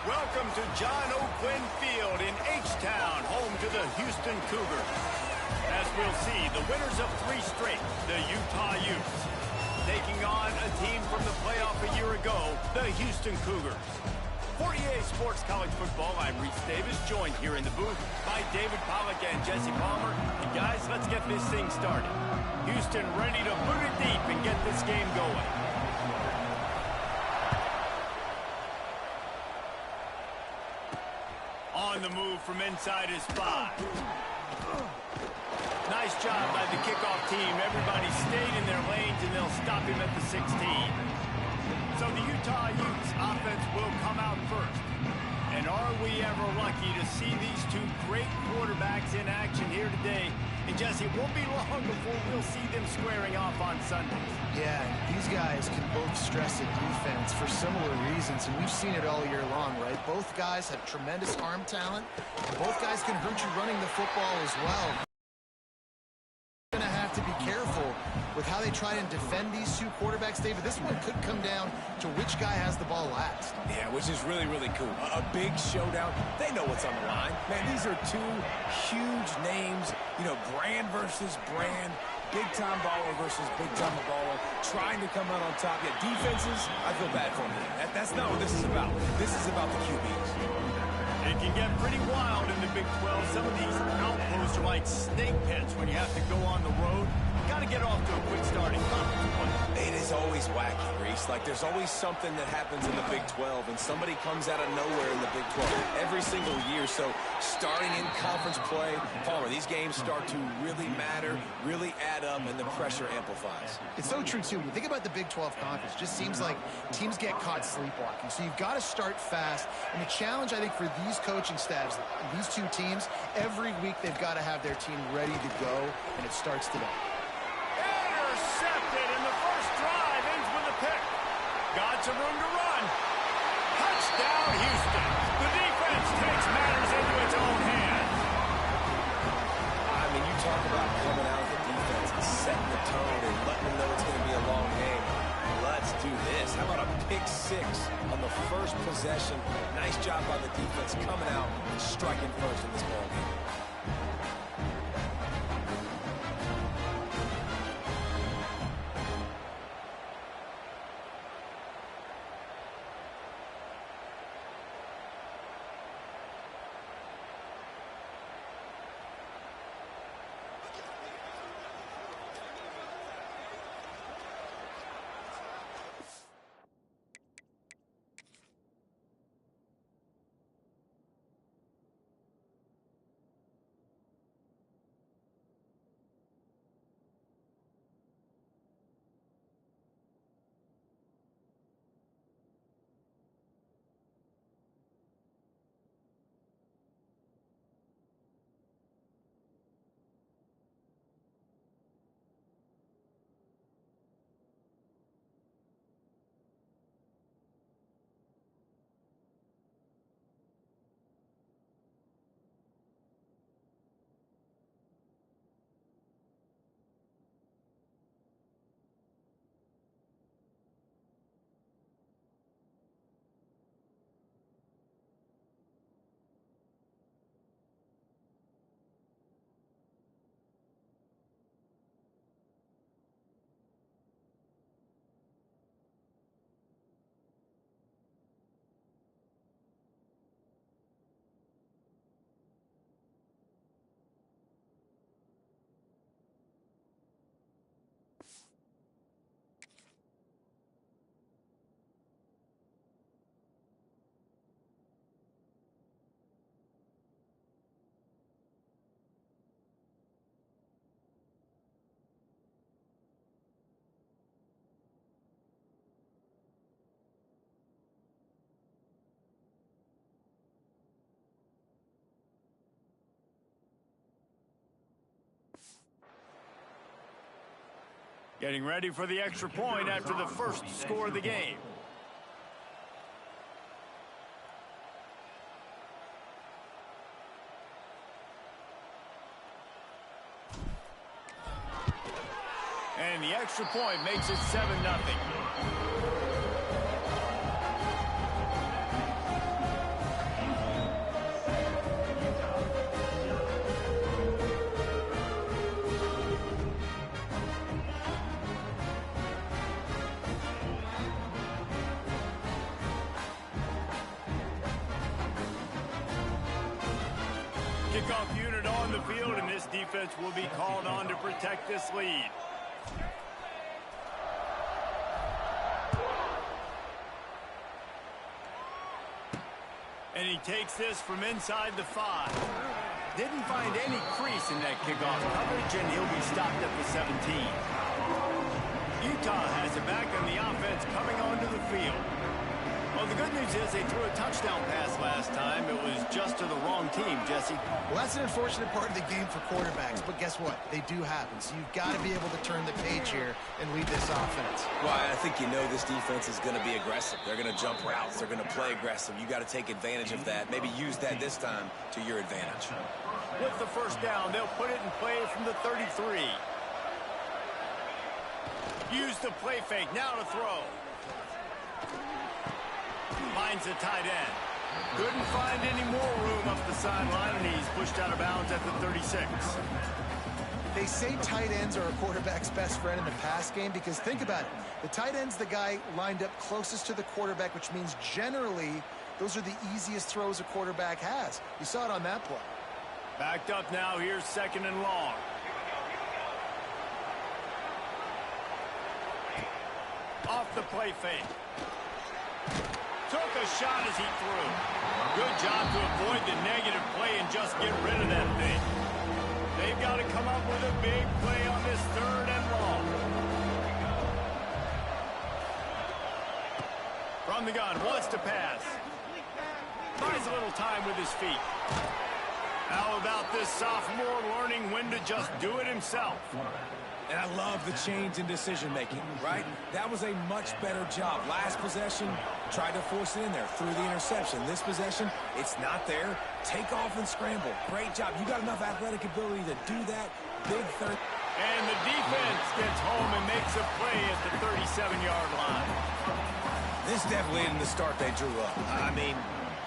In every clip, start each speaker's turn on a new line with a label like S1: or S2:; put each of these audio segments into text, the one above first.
S1: Welcome to John O'Quinn Field in H-Town, home to the Houston Cougars. As we'll see, the winners of 3 straight, the Utah Utes, taking on a team from the playoff a year ago, the Houston Cougars. For EA Sports College Football, I'm Reese Davis, joined here in the booth by David Pollack and Jesse Palmer. And guys, let's get this thing started. Houston ready to boot it deep and get this game going. On the move from inside his 5. Nice job by the kickoff team. Everybody stayed in their lanes, and they'll stop him at the 16. So the Utah Utes offense will come out first. And are we ever lucky to see these 2 great quarterbacks in action here today. And Jesse, it won't be long before we'll see them squaring off on Sundays.
S2: Yeah, these guys can both stress a defense for similar reasons, and we've seen it all year long, right? Both guys have tremendous arm talent. Both guys can hurt you running the football as well. You're going to have to be careful with how they try and defend these 2 quarterbacks, David. This one could come down to which guy has the ball last.
S3: Yeah, which is really, really cool. A big showdown. They know what's on the line. Man, these are 2 huge names, brand versus brand, big-time baller versus big-time baller, trying to come out on top. Yeah, defenses, I feel bad for them. That's not what this is about. This is about the QBs.
S1: It can get pretty wild in the Big 12. Some of these outposts are like snake pits when you have to go on the road. Got to get off to a quick start in conference play.
S3: It is always wacky, Reese. Like, there's always something that happens in the Big 12, and somebody comes out of nowhere in the Big 12 every single year. So, starting in conference play, Palmer, these games start to really matter, really add up, and the pressure amplifies.
S2: It's so true, too. When you think about the Big 12 conference, it just seems like teams get caught sleepwalking. So, you've got to start fast. And the challenge, I think, for these coaching staffs, these 2 teams, every week they've got to have their team ready to go, and it starts today.
S1: Intercepted, and the first drive ends with a pick. Got some room to run. Touchdown, Houston. The defense takes matters into its own hands.
S3: I mean, you talk about coming out of the defense and setting the tone and letting them know it's going to be a long game. Let's do this. How about a pick 6 on the first possession? Nice job by the defense coming out and striking first in this ball game.
S1: Getting ready for the extra point after the first score of the game. And the extra point makes it 7-0. kickoff unit on the field, and this defense will be called on to protect this lead. And he takes this from inside the 5. Didn't find any crease in that kickoff coverage, and he'll be stopped at the 17. Utah has it back on the offense coming onto the field. Well, the good news is they threw a touchdown pass last time. It was just to the wrong team, Jesse.
S2: Well, that's an unfortunate part of the game for quarterbacks, but guess what? They do happen, so you've got to be able to turn the page here and lead this offense.
S3: Well, I think you know this defense is going to be aggressive. They're going to jump routes. They're going to play aggressive. You got to take advantage of that. Maybe use that this time to your advantage.
S1: With the first down, they'll put it in play from the 33. Use the play fake. Now to throw. Finds a tight end. Couldn't find any more room up the sideline, and he's pushed out of bounds at the 36.
S2: They say tight ends are a quarterback's best friend in the pass game because think about it. The tight end's the guy lined up closest to the quarterback, which means generally those are the easiest throws a quarterback has. You saw it on that play.
S1: Backed up now. Here's 2nd and long. Off the play fake. Took a shot as he threw. Good job to avoid the negative play and just get rid of that thing. They've got to come up with a big play on this 3rd and long. From the gun, wants to pass. Buys a little time with his feet. How about this sophomore learning when to just do it himself?
S3: And I love the change in decision-making, right? That was a much better job. Last possession, tried to force it in there, threw the interception. This possession, it's not there. Take off and scramble. Great job. You got enough athletic ability to do that. Big third.
S1: And the defense gets home and makes a play at the 37-yard line.
S3: This definitely isn't the start they drew up. I mean,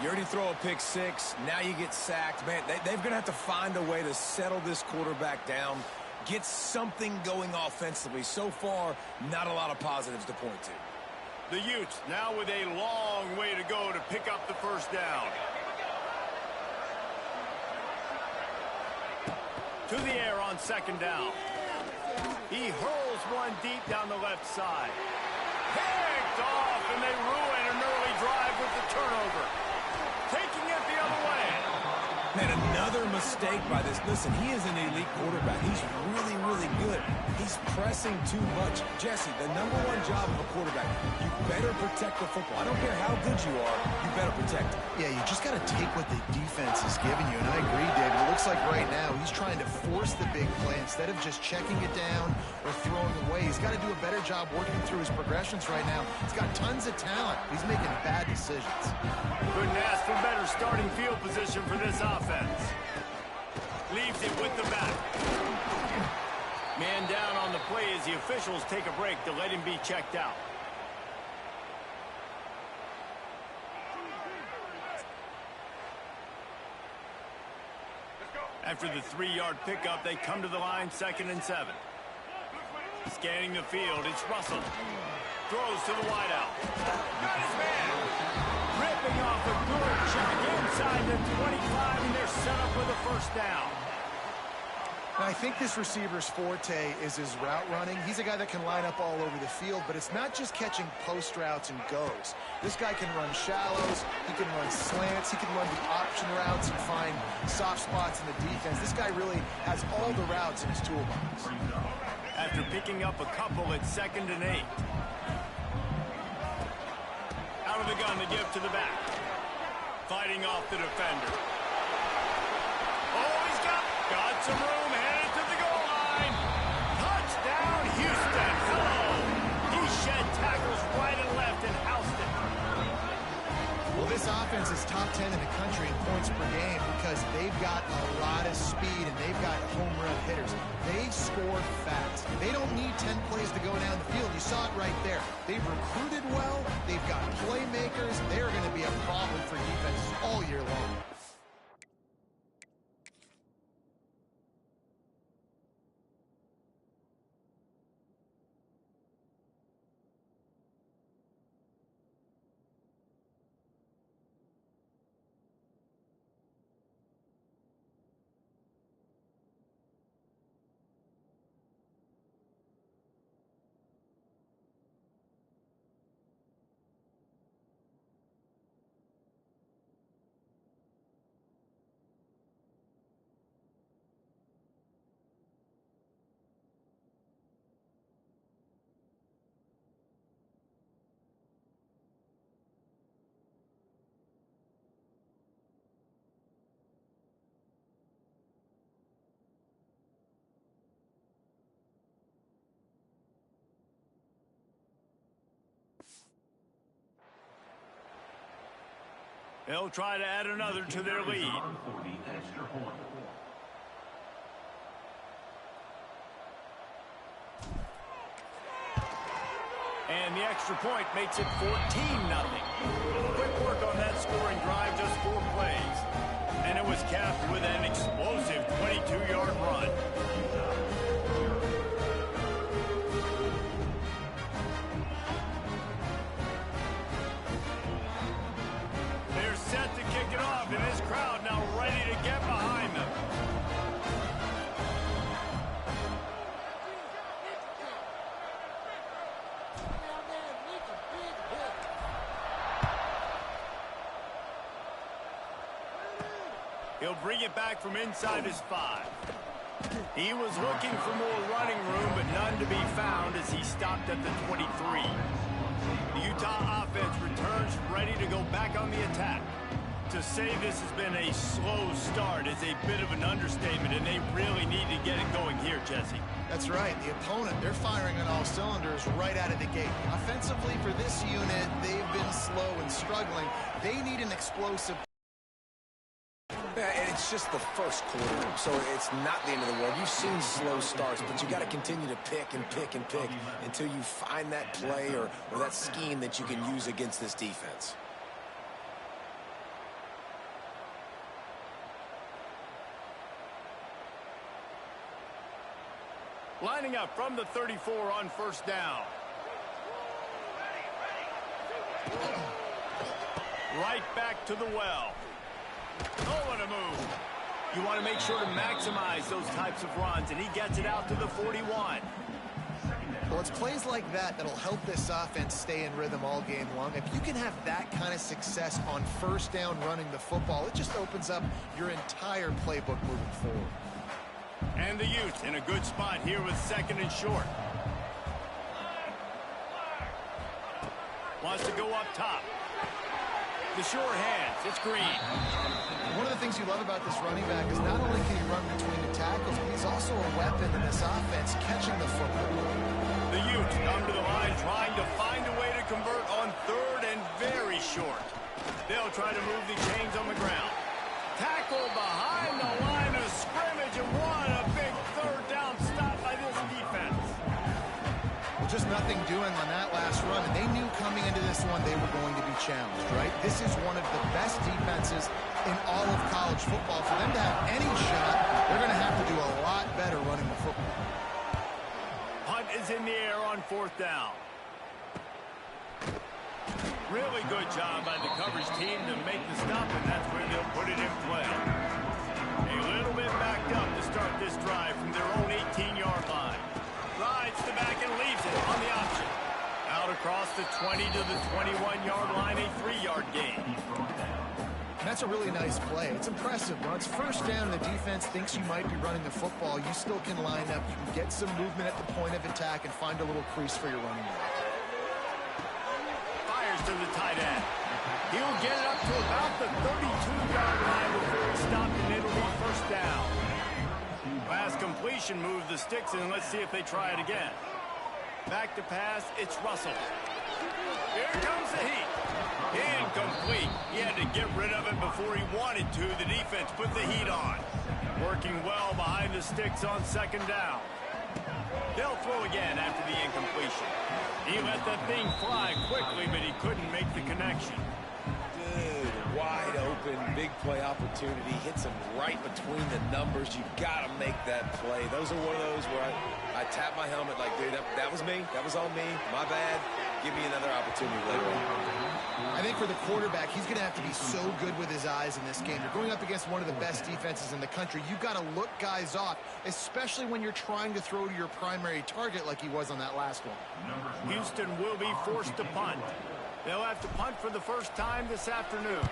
S3: you already throw a pick 6. Now you get sacked. Man, they're going to have to find a way to settle this quarterback down. Get something going offensively. So far, not a lot of positives to point to.
S1: The Utes now with a long way to go to pick up the first down. To the air on 2nd down. He hurls one deep down the left side. Picked off, and they ruin an early drive with the turnover. Taking it the other way.
S3: Man, another mistake by this. Listen, he is an elite quarterback. He's really, really good. He's pressing too much. Jesse, the #1 job of a quarterback, you better protect the football. I don't care how good you are, you better protect it.
S2: Yeah, you just got to take what the defense is giving you, and I agree, David. It looks like right now he's trying to force the big play instead of just checking it down or throwing away. He's got to do a better job working through his progressions right now. He's got tons of talent. He's making bad decisions.
S1: Couldn't ask for better starting field position for this offense. Leaves it with the back. Man down on the play as the officials take a break to let him be checked out. After the 3-yard pickup, they come to the line 2nd and 7. Scanning the field, it's Russell. Throws to the wideout. Got his man. Ripping off a good check inside the 25, and they're set up with a first down.
S2: Now, I think this receiver's forte is his route running. He's a guy that can line up all over the field, but it's not just catching post routes and goes. This guy can run shallows, he can run slants, he can run the option routes and find soft spots in the defense. This guy really has all the routes in his toolbox.
S1: After picking up a couple at 2nd and 8. Out of the gun to give to the back. Fighting off the defender. Oh, he's got some room, headed to the goal line. Touchdown, Houston. Hello. He shed tackles right and left and housed it.
S2: Well, this offense is top 10 in the country in points per game because they've got a lot of speed and they've got home run hitters. They score fast. They don't need 10 plays to go down the field. You saw it right there. They've recruited well. They've got playmakers. They're going to be a problem for defenses all year long.
S1: They'll try to add another to their lead. And the extra point makes it 14-0. Quick work on that scoring drive, just 4 plays. And it was capped with an explosive 22-yard run. They're set to kick it off, and this crowd now ready to get behind them. He'll bring it back from inside his 5. He was looking for more running room, but none to be found as he stopped at the 23. The Utah offense returns ready to go back on the attack. To say this has been a slow start is a bit of an understatement, and they really need to get it going here, Jesse.
S2: That's right. The opponent, they're firing on all cylinders right out of the gate. Offensively, for this unit, they've been slow and struggling. They need an explosive.
S3: Yeah, and it's just the first quarter, so it's not the end of the world. You've seen slow starts, but you got to continue to pick and pick and pick until you find that play or that scheme that you can use against this defense.
S1: Lining up from the 34 on first down. Right back to the well. Oh, what a move. You want to make sure to maximize those types of runs, and he gets it out to the 41.
S2: Well, it's plays like that that'll help this offense stay in rhythm all game long. If you can have that kind of success on first down running the football, it just opens up your entire playbook moving forward.
S1: And the Utes in a good spot here with 2nd and short. Wants to go up top. The sure hands. It's Green.
S2: One of the things you love about this running back is not only can he run between the tackles, but he's also a weapon in this offense catching the football.
S1: The Utes come to the line trying to find a way to convert on 3rd and very short. They'll try to move the chains on the ground. Tackle behind the line of scrimmage, and what a big 3rd down stop by this defense.
S2: Just nothing doing on that last run, and they knew coming into this one they were going to be challenged, right? This is one of the best defenses in all of college football. For them to have any shot, they're going to have to do a lot better running the football.
S1: Punt is in the air on 4th down. Really good job by the coverage team to make the stop, and that's where they'll put it in play. A little bit backed up to start this drive from their own 18-yard line. Rides the back and leaves it on the option. Out across the 20 to the 21-yard line, a 3-yard gain.
S2: And that's a really nice play. It's impressive. When it's first down and the defense thinks you might be running the football, you still can line up. You can get some movement at the point of attack and find a little crease for your running back.
S1: Fires to the tight end. He'll get it up to about the 32-yard line before he's stopped, and it'll be first down. Last completion moved the sticks, and let's see if they try it again. Back to pass, it's Russell. Here comes the heat. Incomplete. He had to get rid of it before he wanted to. The defense put the heat on. Working well behind the sticks on 2nd down. They'll throw again after the incompletion. He let that thing fly quickly, but he couldn't make the connection.
S3: Good, wide open, big play opportunity. Hits him right between the numbers. You got to make that play. Those are one of those where I tap my helmet like, dude, that was me. That was all me. My bad. Give me another opportunity later on.
S2: I think for the quarterback, he's going to have to be so good with his eyes in this game. You're going up against one of the best defenses in the country. You've got to look guys off, especially when you're trying to throw to your primary target like he was on that last one.
S1: Houston will be forced to punt. They'll have to punt for the first time this afternoon.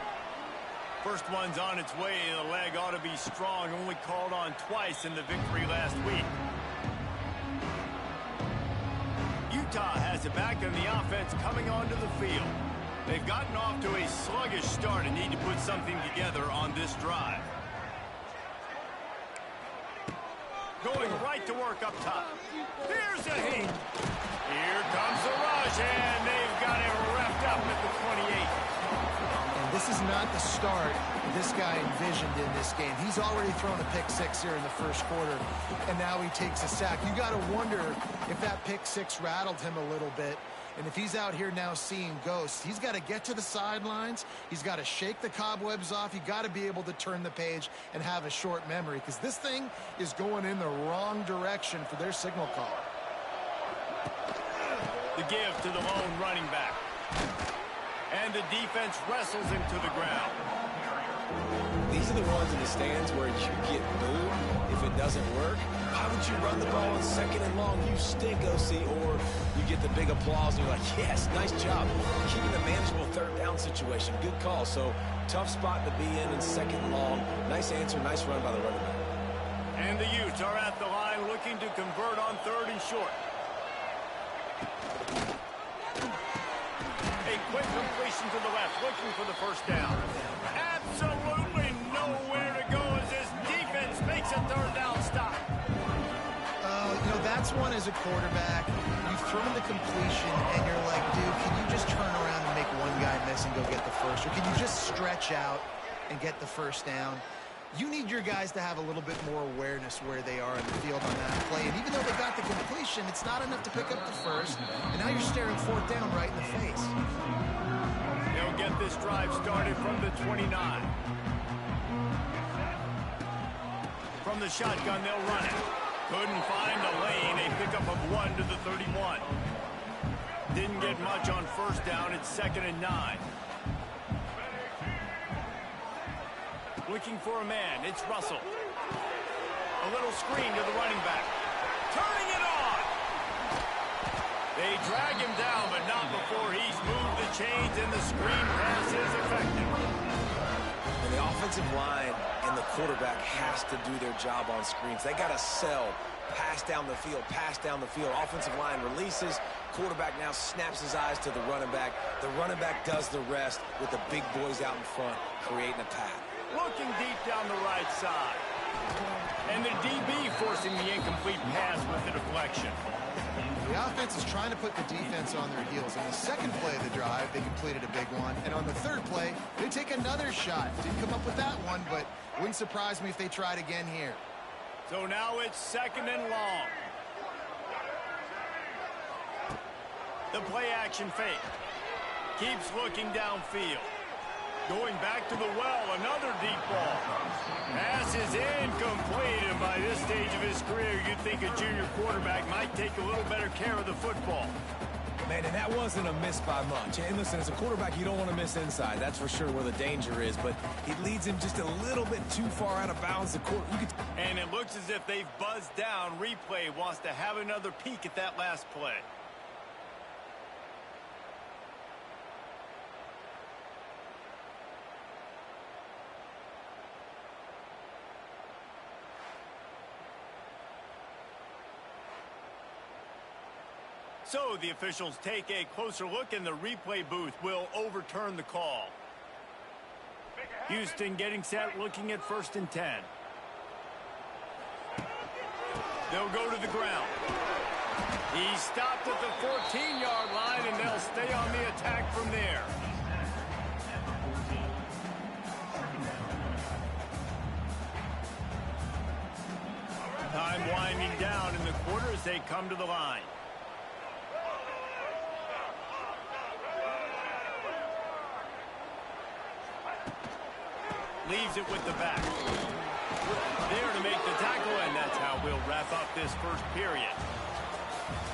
S1: First one's on its way. The leg ought to be strong. Only called on twice in the victory last week. Utah has it back on the offense coming onto the field. They've gotten off to a sluggish start and need to put something together on this drive. Going right to work up top. Here's a heat. Here comes the rush, and they've got him wrapped up at the 28.
S2: And This is not the start this guy envisioned in this game. He's already thrown a pick six here in the first quarter, and now he takes a sack. You got to wonder if that pick six rattled him a little bit. And if he's out here now seeing ghosts, he's got to get to the sidelines. He's got to shake the cobwebs off. You got to be able to turn the page and have a short memory, because this thing is going in the wrong direction for their signal call.
S1: The give to the lone running back. And the defense wrestles him to the ground.
S3: These are the ones in the stands where you get booed if it doesn't work. Why would you run the ball on second and long? You stink, OC. Or you get the big applause and you're like, yes, nice job. Keeping a manageable third down situation. Good call. So tough spot to be in second and long. Nice answer, nice run by the running back.
S1: And the Utes are at the line looking to convert on third and short. A quick completion to the left, looking for the first down. Absolutely nowhere to go as this defense makes a third down stop.
S2: You know, that's one as a quarterback. You've thrown the completion, and you're like, dude, can you just turn around and make one guy miss and go get the first? Or can you just stretch out and get the first down? You need your guys to have a little bit more awareness where they are in the field on that play. And even though they got the completion, it's not enough to pick up the first. And now you're staring fourth down right in the face.
S1: They'll get this drive started from the 29. From the shotgun, they'll run it. Couldn't find a lane. A pickup of 1 to the 31. Didn't get much on first down. It's 2nd and 9. Looking for a man. It's Russell. A little screen to the running back. Turning it on. They drag him down, but not before he's moved the chains, and the screen pass is effective.
S3: And the offensive line and the quarterback has to do their job on screens. They got to sell. Pass down the field, pass down the field. Offensive line releases. Quarterback now snaps his eyes to the running back. The running back does the rest with the big boys out in front, creating a path.
S1: Looking deep down the right side. And the DB forcing the incomplete pass with the deflection.
S2: The offense is trying to put the defense on their heels. On the second play of the drive, they completed a big one. And on the third play, they take another shot. Didn't come up with that one, but wouldn't surprise me if they tried again here.
S1: So now it's 2nd and long. The play action fake. Keeps looking downfield. Going back to the well, another deep ball. Pass is incomplete, and by this stage of his career, you'd think a junior quarterback might take a little better care of the football.
S3: Man, and that wasn't a miss by much. And listen, as a quarterback, you don't want to miss inside. That's for sure where the danger is, but it leads him just a little bit too far out of bounds.
S1: And it looks as if they've buzzed down. Replay wants to have another peek at that last play. So the officials take a closer look, and the replay booth will overturn the call. Houston getting set, looking at 1st and 10. They'll go to the ground. He stopped at the 14-yard line, and they'll stay on the attack from there. Time winding down in the quarter as they come to the line. Leaves it with the back. There to make the tackle, and that's how we'll wrap up this first period.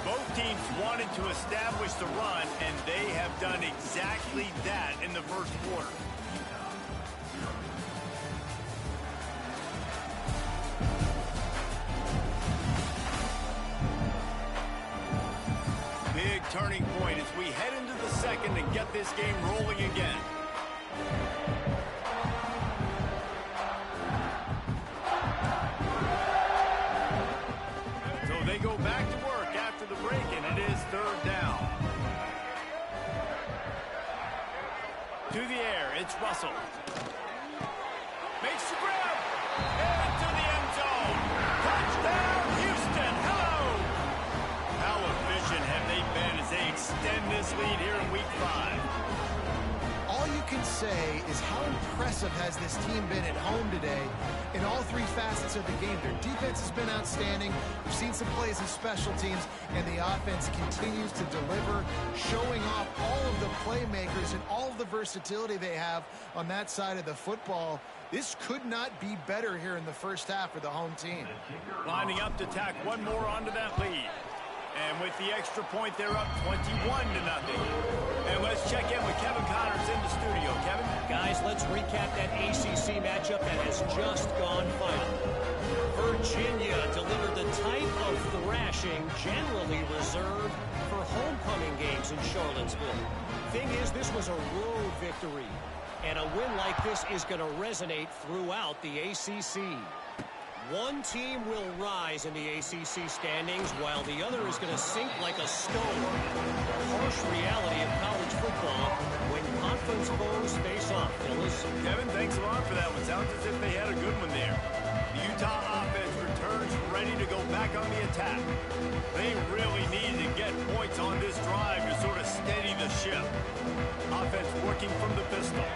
S1: Both teams wanted to establish the run, and they have done exactly that in the first quarter. Big turning point as we head into the second and get this game rolling again. They go back to work after the break, and it is 3rd down. To the air, it's Russell. Makes the grab. Into the end zone. Touchdown, Houston. Hello. How efficient have they been as they extend this lead here in Week 5?
S2: All you can say say is how impressive has this team been at home today in all three facets of the game. Their defense has been outstanding. We've seen some plays in special teams, and the offense continues to deliver, showing off all of the playmakers and all of the versatility they have on that side of the football. This could not be better here in the first half for the home team.
S1: Lining up to tack one more onto that lead. And with the extra point, they're up 21-0. And let's check in with Kevin Connors in the studio. Kevin?
S4: Guys, let's recap that ACC matchup that has just gone final. Virginia delivered the type of thrashing generally reserved for homecoming games in Charlottesville. Thing is, this was a road victory. And a win like this is going to resonate throughout the ACC. One team will rise in the ACC standings while the other is going to sink like a stone. The harsh reality of college football when conference foes face off, fellas.
S1: Kevin, thanks a lot for that one. Sounds as if they had a good one there. The Utah offense returns ready to go back on the attack. They really need to get points on this drive to sort of steady the ship. Offense working from the pistol.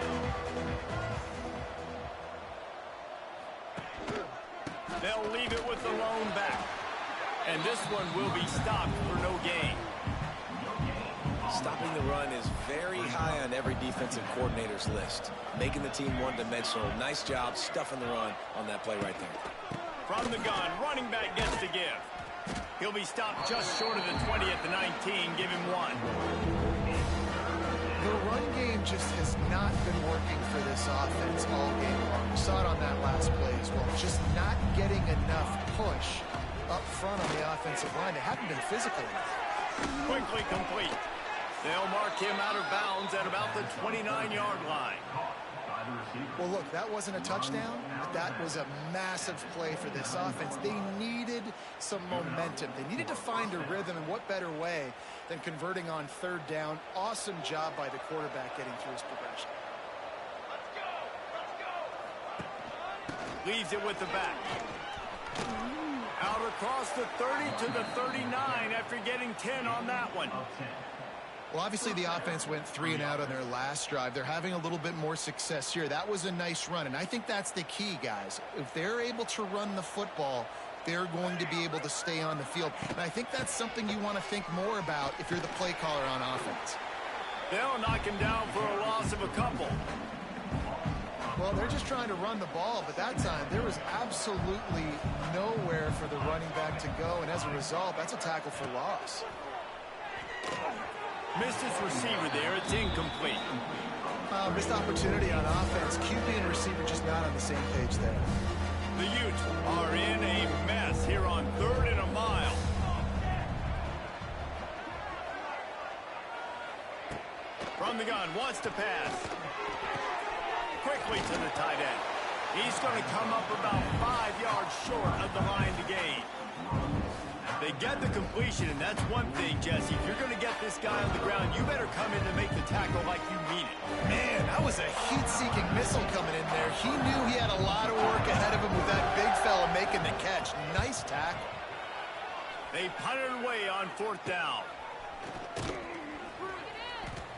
S1: They'll leave it with the lone back. And this one will be stopped for no gain.
S3: Stopping the run is very high on every defensive coordinator's list. Making the team one-dimensional. Nice job stuffing the run on that play right there.
S1: From the gun, running back gets the give. He'll be stopped just short of the 20 at the 19. Give him one.
S2: The run game just has not been working for this offense all game long. We saw it on that last play as well. Just not getting enough push up front on the offensive line. They haven't been physical enough.
S1: Quickly complete. They'll mark him out of bounds at about the 29-yard line.
S2: Well, look, that wasn't a touchdown, but that was a massive play for this offense. They needed some momentum. They needed to find a rhythm, and what better way than converting on third down. Awesome job by the quarterback getting through his progression.
S1: Leaves it with the back. Out across the 30 to the 39 after getting 10 on that one.
S2: Well, obviously the offense went 3 and out on their last drive. They're having a little bit more success here. That was a nice run, and I think that's the key, guys. If they're able to run the football, they're going to be able to stay on the field. And I think that's something you want to think more about if you're the play caller on offense.
S1: They'll knock him down for a loss of a couple.
S2: Well, they're just trying to run the ball, but that time there was absolutely nowhere for the running back to go, and as a result, that's a tackle for loss.
S1: Missed his receiver there. It's incomplete.
S2: Missed opportunity on offense. QB and receiver just not on the same page there.
S1: The Utes are in a mess here on 3rd and a mile. From the gun, wants to pass. Quickly to the tight end. He's going to come up about 5 yards short of the line to gain. They get the completion, and that's one thing, Jesse. If you're going to get this guy on the ground, you better come in to make the tackle like you mean it.
S2: Man, that was a heat-seeking missile coming in there. He knew he had a lot of work ahead of him with that big fella making the catch. Nice tackle.
S1: They punt it away on 4th down.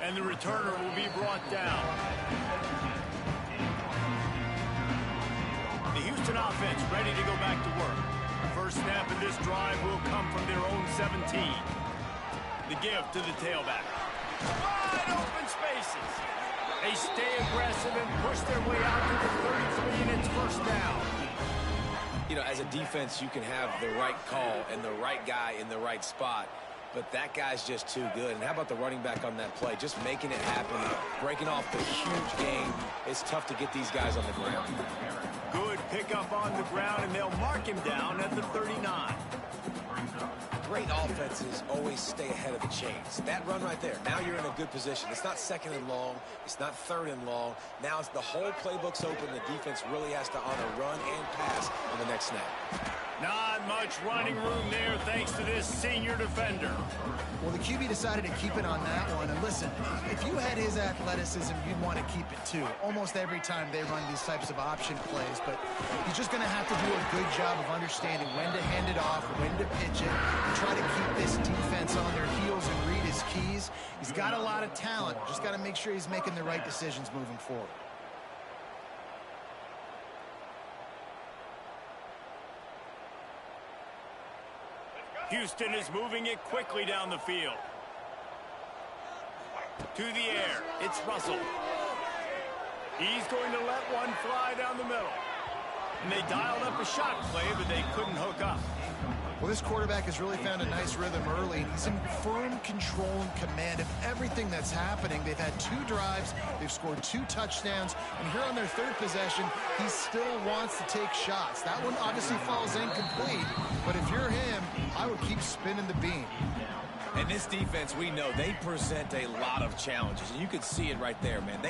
S1: And the returner will be brought down. The Houston offense ready to go back to work. First snap of this drive will come from their own 17. The give to the tailback. Wide open spaces. They stay aggressive and push their way out to the 33, and it's first down.
S3: You know, as a defense, you can have the right call and the right guy in the right spot, but that guy's just too good. And how about the running back on that play? Just making it happen, breaking off the huge game. It's tough to get these guys on the ground.
S1: Good pickup on the ground, and they'll mark him down at the 39.
S3: Great offenses always stay ahead of the chains. That run right there, now you're in a good position. It's not 2nd and long. It's not 3rd and long. Now it's the whole playbook's open. The defense really has to honor run and pass on the next snap.
S1: Not much running room there thanks to this senior defender.
S2: Well, the QB decided to keep it on that one. And listen, if you had his athleticism, you'd want to keep it too. Almost every time they run these types of option plays. But he's just going to have to do a good job of understanding when to hand it off, when to pitch it, and try to keep this defense on their heels and read his keys. He's got a lot of talent. Just got to make sure he's making the right decisions moving forward.
S1: Houston is moving it quickly down the field. To the air, it's Russell. He's going to let one fly down the middle. And they dialed up a shot play, but they couldn't hook up.
S2: Well, this quarterback has really found a nice rhythm early, and he's in firm control and command of everything that's happening. They've had 2 drives, they've scored 2 touchdowns, and here on their 3rd possession, he still wants to take shots. That one obviously falls incomplete, but if you're him, I would keep spinning the beam.
S3: And this defense, we know, they present a lot of challenges. And you can see it right there, man.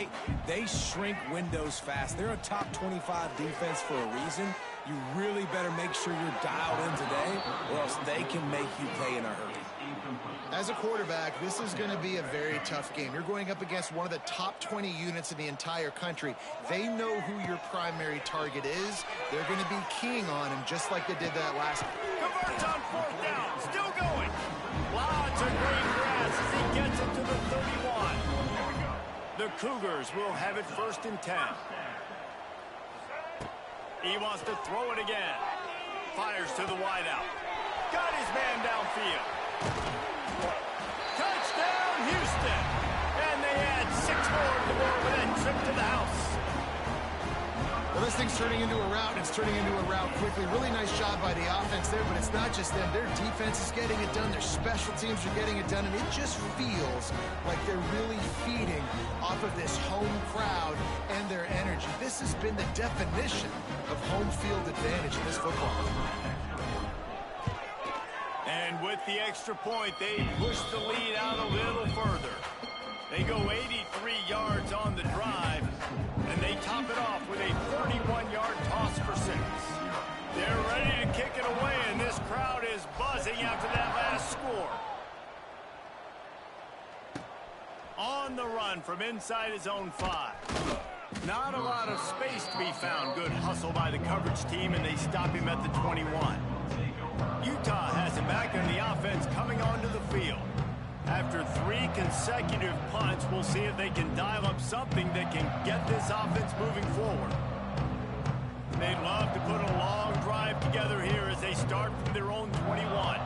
S3: They shrink windows fast. They're a top 25 defense for a reason. You really better make sure you're dialed in today, or else they can make you pay in a hurry.
S2: As a quarterback, this is going to be a very tough game. You're going up against one of the top 20 units in the entire country. They know who your primary target is. They're going to be keying on him, just like they did that last game.
S1: Converts on 4th down, still going. Lots of green grass as he gets it to the 31. The Cougars will have it 1st and 10. He wants to throw it again. Fires to the wideout. Got his man downfield. Touchdown, Houston. And they add 6 more to the board with that trip to the house.
S2: Well, this thing's turning into a route, and it's turning into a route quickly. Really nice job by the offense there, but it's not just them. Their defense is getting it done. Their special teams are getting it done, and it just feels like they're really feeding off of this home crowd and their energy. This has been the definition of home field advantage in this football.
S1: And with the extra point, they push the lead out a little further. They go 83 yards on the drive, and they top it off with a 31-yard toss for 6. They're ready to kick it away, and this crowd is buzzing after that last score. On the run from inside his own 5. Not a lot of space to be found. Good hustle by the coverage team, and they stop him at the 21. Utah has him back on the offense coming onto the field. After 3 consecutive punts, we'll see if they can dial up something that can get this offense moving forward. They'd love to put a long drive together here as they start from their own 21.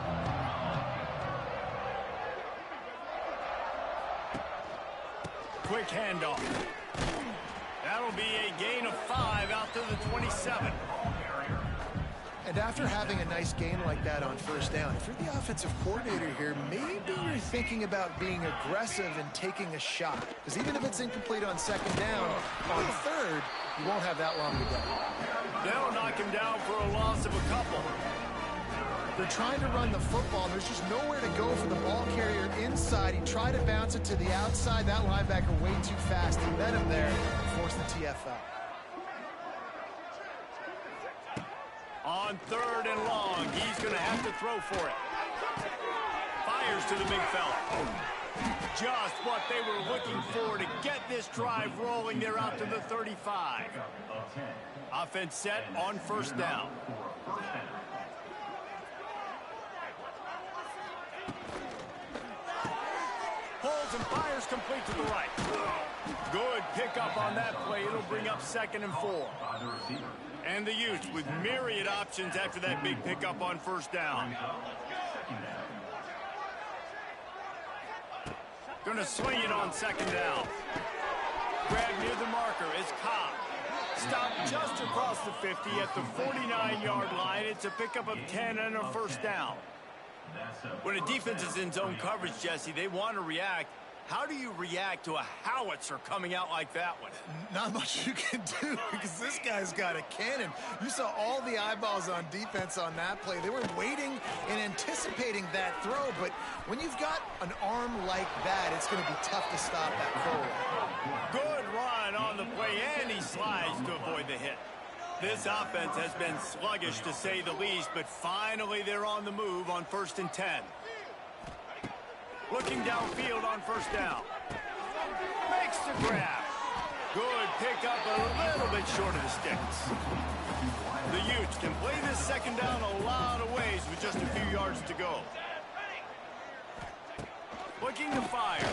S1: Quick handoff. That'll be a gain of 5 out to the 27.
S2: And after having a nice gain like that on 1st down, if you're the offensive coordinator here, maybe you're thinking about being aggressive and taking a shot. Because even if it's incomplete on 2nd down, on 3rd, you won't have that long to go.
S1: They'll knock him down for a loss of a couple.
S2: They're trying to run the football, and there's just nowhere to go for the ball carrier inside. He tried to bounce it to the outside. That linebacker way too fast. He met him there and forced the TFL.
S1: On 3rd and long, he's going to have to throw for it. Fires to the big fella. Just what they were looking for to get this drive rolling. They're out to the 35. Offense set on 1st down. Holds and fires complete to the right. Good pickup on that play. It'll bring up 2nd and 4. And the Utes with myriad options after that big pickup on 1st down. Going to swing it on 2nd down. Grab near the marker is Cobb. Stopped just across the 50 at the 49-yard line. It's a pickup of 10 and a 1st down. When a defense is in zone coverage, Jesse, they want to react. How do you react to a howitzer coming out like that one?
S2: Not much you can do because this guy's got a cannon. You saw all the eyeballs on defense on that play. They were waiting and anticipating that throw, but when you've got an arm like that, it's going to be tough to stop that forward.
S1: Good run on the play, and he slides to avoid the hit. This offense has been sluggish, to say the least, but finally they're on the move on 1st and 10. Looking downfield on 1st down. Makes the grab. Good pickup, a little bit short of the sticks. The Utes can play this 2nd down a lot of ways with just a few yards to go. Looking to fire.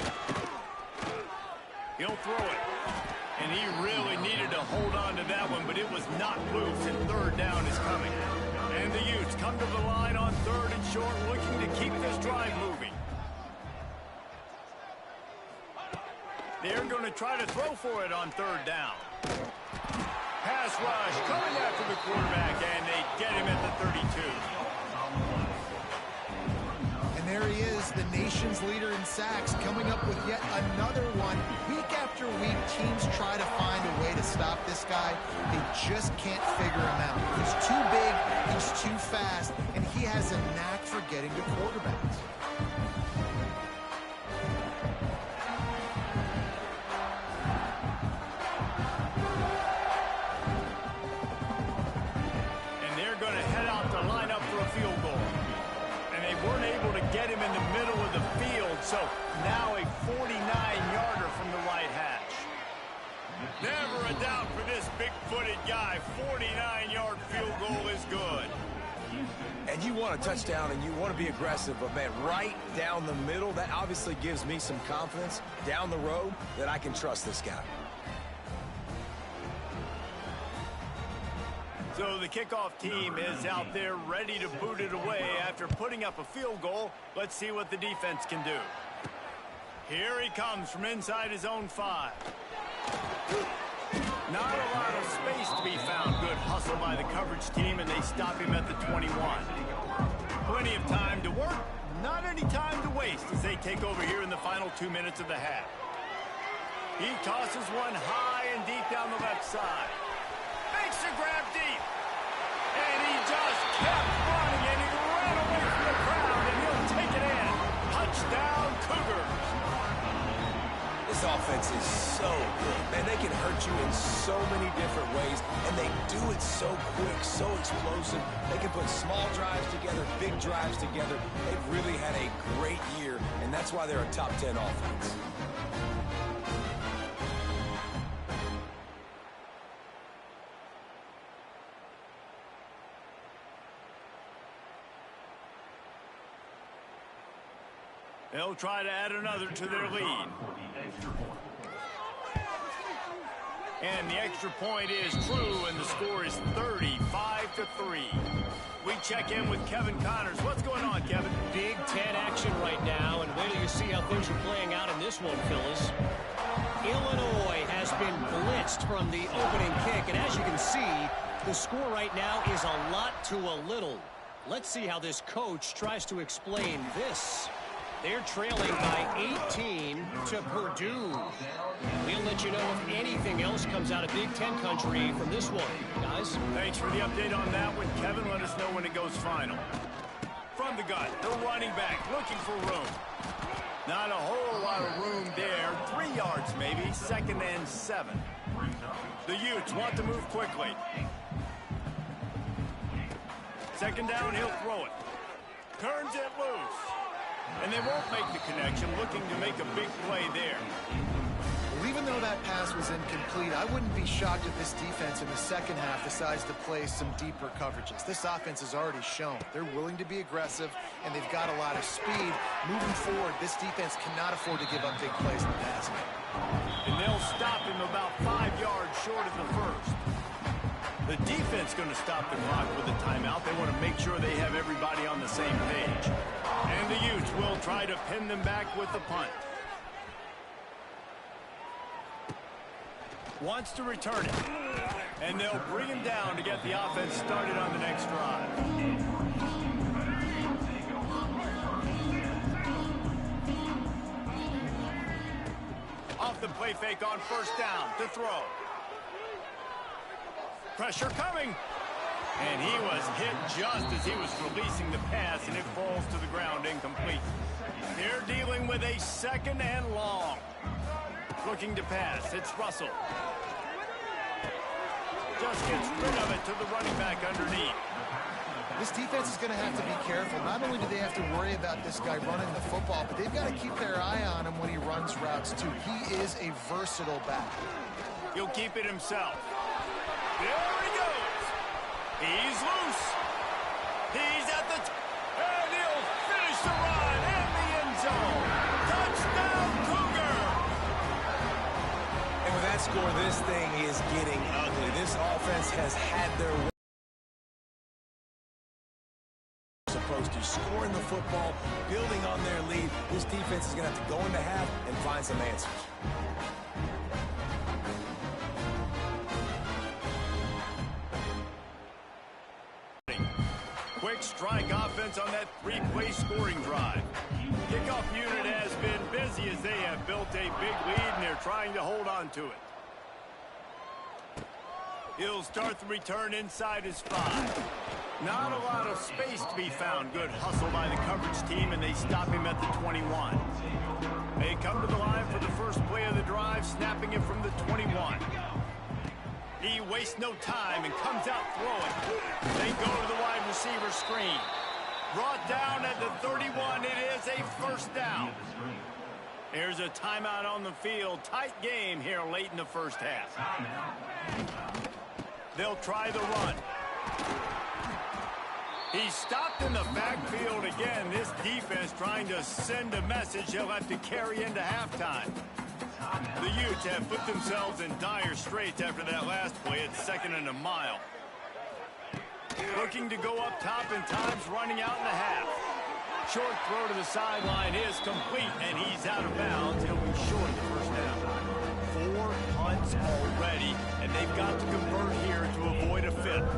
S1: He'll throw it. And he really needed to hold on to that one, but it was not loose, and 3rd down is coming. And the Utes come to the line on 3rd and short, looking to keep this drive moving. They're going to try to throw for it on 3rd down. Pass rush coming after the quarterback, and they get him at the 32.
S2: And there he is, the nation's leader in sacks, coming up with yet another one. Week after week, teams try to find a way to stop this guy. They just can't figure him out. He's too big, he's too fast, and he has a knack for getting to quarterbacks.
S1: And they're going to head out to line up for a field goal. And they weren't able to get him in the middle of the field, so now a 49-yarder from the right hash. Never a doubt for this big-footed guy. 49-yard field goal is good.
S3: And you want a touchdown and you want to be aggressive, but man, right down the middle, that obviously gives me some confidence down the road that I can trust this guy.
S1: So the kickoff team is out there ready to boot it away after putting up a field goal. Let's see what the defense can do. Here he comes from inside his own 5. Not a lot of space to be found. Good hustle by the coverage team, and they stop him at the 21. Plenty of time to work, not any time to waste as they take over here in the final 2 minutes of the half. He tosses one high and deep down the left side. Makes a grab deep. And he just kept running, and he ran away from the crowd, and he'll take it in. Touchdown, Cougars.
S3: This offense is so good. Man, they can hurt you in so many different ways, and they do it so quick, so explosive. They can put small drives together, big drives together. They've really had a great year, and that's why they're a top 10 offense.
S1: They'll try to add another to their lead. And the extra point is true, and the score is 35-3. We check in with Kevin Connors. What's going on, Kevin?
S4: Big Ten action right now, and wait till you see how things are playing out in this one, Phyllis. Illinois has been blitzed from the opening kick, and as you can see, the score right now is a lot to a little. Let's see how this coach tries to explain this. They're trailing by 18 to Purdue. We'll let you know if anything else comes out of Big Ten country from this one, guys.
S1: Thanks for the update on that one, Kevin. Let us know when it goes final. From the gun, the running back looking for room. Not a whole lot of room there. 3 yards maybe, 2nd and 7. The Utes want to move quickly. 2nd down, he'll throw it. Turns it loose. And they won't make the connection, looking to make a big play there.
S2: Well, even though that pass was incomplete, I wouldn't be shocked if this defense in the second half decides to play some deeper coverages. This offense has already shown they're willing to be aggressive, and they've got a lot of speed. Moving forward, this defense cannot afford to give up big plays in the passing game.
S1: And they'll stop him about 5 yards short of the first. The defense going to stop the clock with a timeout. They want to make sure they have everybody on the same page. And the Utes will try to pin them back with the punt. Wants to return it. And they'll bring him down to get the offense started on the next drive. Off the play fake on 1st down to throw. Pressure coming. And he was hit just as he was releasing the pass, and it falls to the ground incomplete. They're dealing with a 2nd and long. Looking to pass. It's Russell. just gets rid of it to the running back underneath.
S2: This defense is going to have to be careful. Not only do they have to worry about this guy running the football, but they've got to keep their eye on him when he runs routes, too. He is a versatile back.
S1: He'll keep it himself. There he goes. He's loose. He's at the and he'll finish the run in the end zone. Touchdown, Cougar!
S3: And with that score, this thing is getting ugly. This offense has had their way. Supposed to scoring the football, building on their lead. This defense is going to have to go into half and find some answers.
S1: Quick strike offense on that three-play scoring drive. Kickoff unit has been busy as they have built a big lead and they're trying to hold on to it. He'll start the return inside his 5. Not a lot of space to be found. Good hustle by the coverage team, and they stop him at the 21. They come to the line for the first play of the drive, snapping it from the 21. He wastes no time and comes out throwing. They go to the wide receiver screen. Brought down at the 31. It is a first down. Here's a timeout on the field. Tight game here late in the first half. They'll try the run. He's stopped in the backfield again. This defense trying to send a message he'll have to carry into halftime. The Utes have put themselves in dire straits after that last play at 2nd and a mile. Looking to go up top in times, running out in the half. Short throw to the sideline is complete, and he's out of bounds. He'll be short of the first down. 4 punts already, and they've got to convert here to avoid a fifth.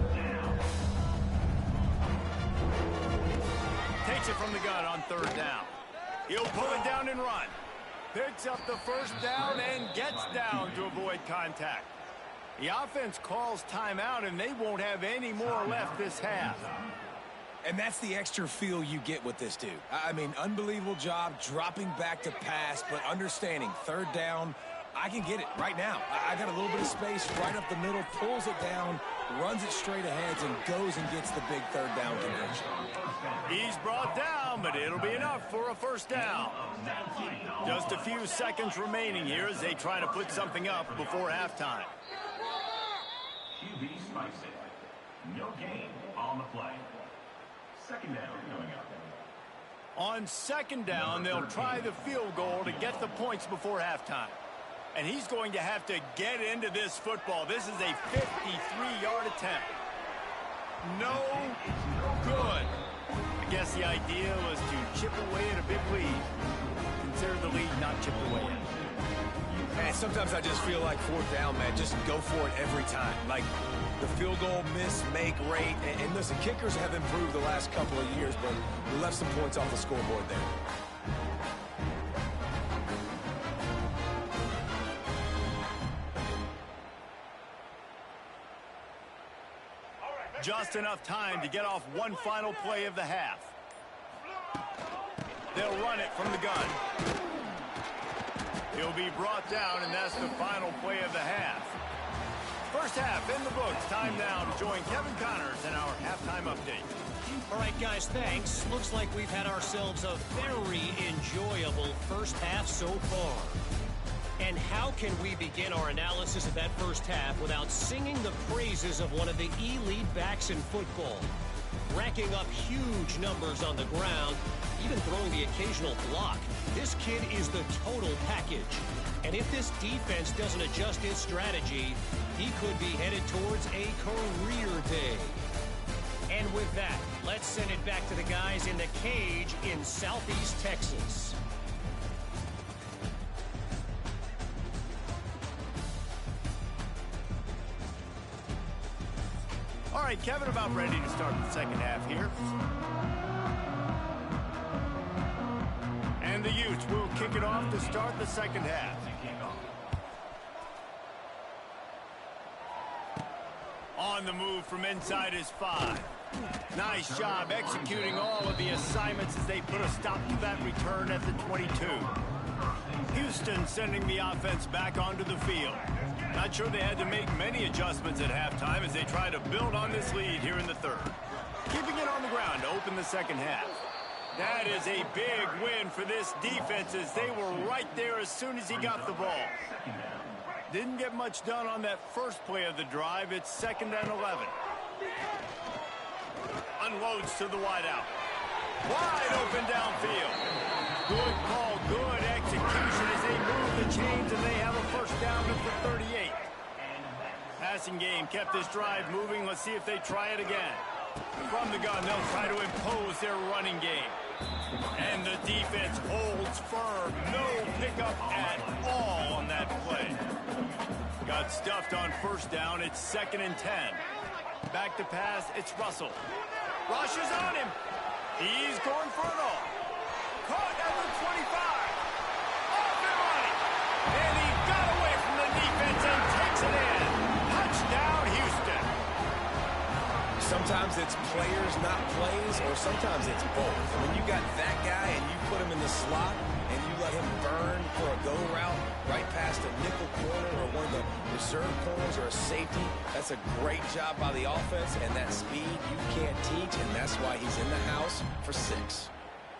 S1: Takes it from the gun on 3rd down. He'll pull it down and run. Picks up the first down and gets down to avoid contact. The offense calls timeout, and they won't have any more left this half.
S3: And that's the extra feel you get with this dude. I mean, unbelievable job dropping back to pass, but understanding 3rd down, I can get it right now. I got a little bit of space right up the middle, pulls it down, runs it straight ahead, and goes and gets the big 3rd down conversion.
S1: He's brought down, but it'll be enough for a first down. Just a few seconds remaining here as they try to put something up before halftime.
S5: QB spikes it. No gain on the play. 2nd down coming up.
S1: On 2nd down, they'll try the field goal to get the points before halftime. And he's going to have to get into this football. This is a 53-yard attempt. No good. I guess the idea was to chip away at a big lead. Consider the lead not chipped away yet.
S3: Man, sometimes I just feel like 4th down, man. Just go for it every time. Like the field goal miss-make rate. And listen, kickers have improved the last couple of years, but we left some points off the scoreboard there.
S1: Just enough time to get off one final play of the half. They'll run it from the gun. He'll be brought down, and that's the final play of the half. First half in the books. Time now to join Kevin Connors in our halftime update.
S4: All right, guys, thanks. Looks like we've had ourselves a very enjoyable first half so far. And how can we begin our analysis of that first half without singing the praises of one of the elite backs in football? Racking up huge numbers on the ground, even throwing the occasional block. This kid is the total package. And if this defense doesn't adjust its strategy, he could be headed towards a career day. And with that, let's send it back to the guys in the cage in Southeast Texas.
S1: All right, Kevin, about ready to start the second half here. And the Utes will kick it off to start the second half. On the move from inside his 5. Nice job executing all of the assignments as they put a stop to that return at the 22. Houston sending the offense back onto the field. Not sure they had to make many adjustments at halftime as they try to build on this lead here in the third. Keeping it on the ground to open the second half. That is a big win for this defense as they were right there as soon as he got the ball. Didn't get much done on that first play of the drive. It's 2nd and 11. Unloads to the wideout. Wide open downfield. Good call, good execution as they move the chains and they have a first down at the 38. Passing game kept this drive moving. Let's see if they try it again. From the gun, they'll try to impose their running game. And the defense holds firm. No pickup at all on that play. Got stuffed on first down. It's 2nd and 10. Back to pass. It's Russell. Rushes on him. He's going for it all. Caught at the 25. Off and running. And he got away from the defense and takes it in. Touchdown, Houston.
S3: Sometimes it's players, not plays, or sometimes it's both. And when you got that guy and you put him in the slot and you let him burn for a go route right past a nickel corner or one of the reserve corners or a safety, that's a great job by the offense, and that speed you can't teach, and that's why he's in the house for 6.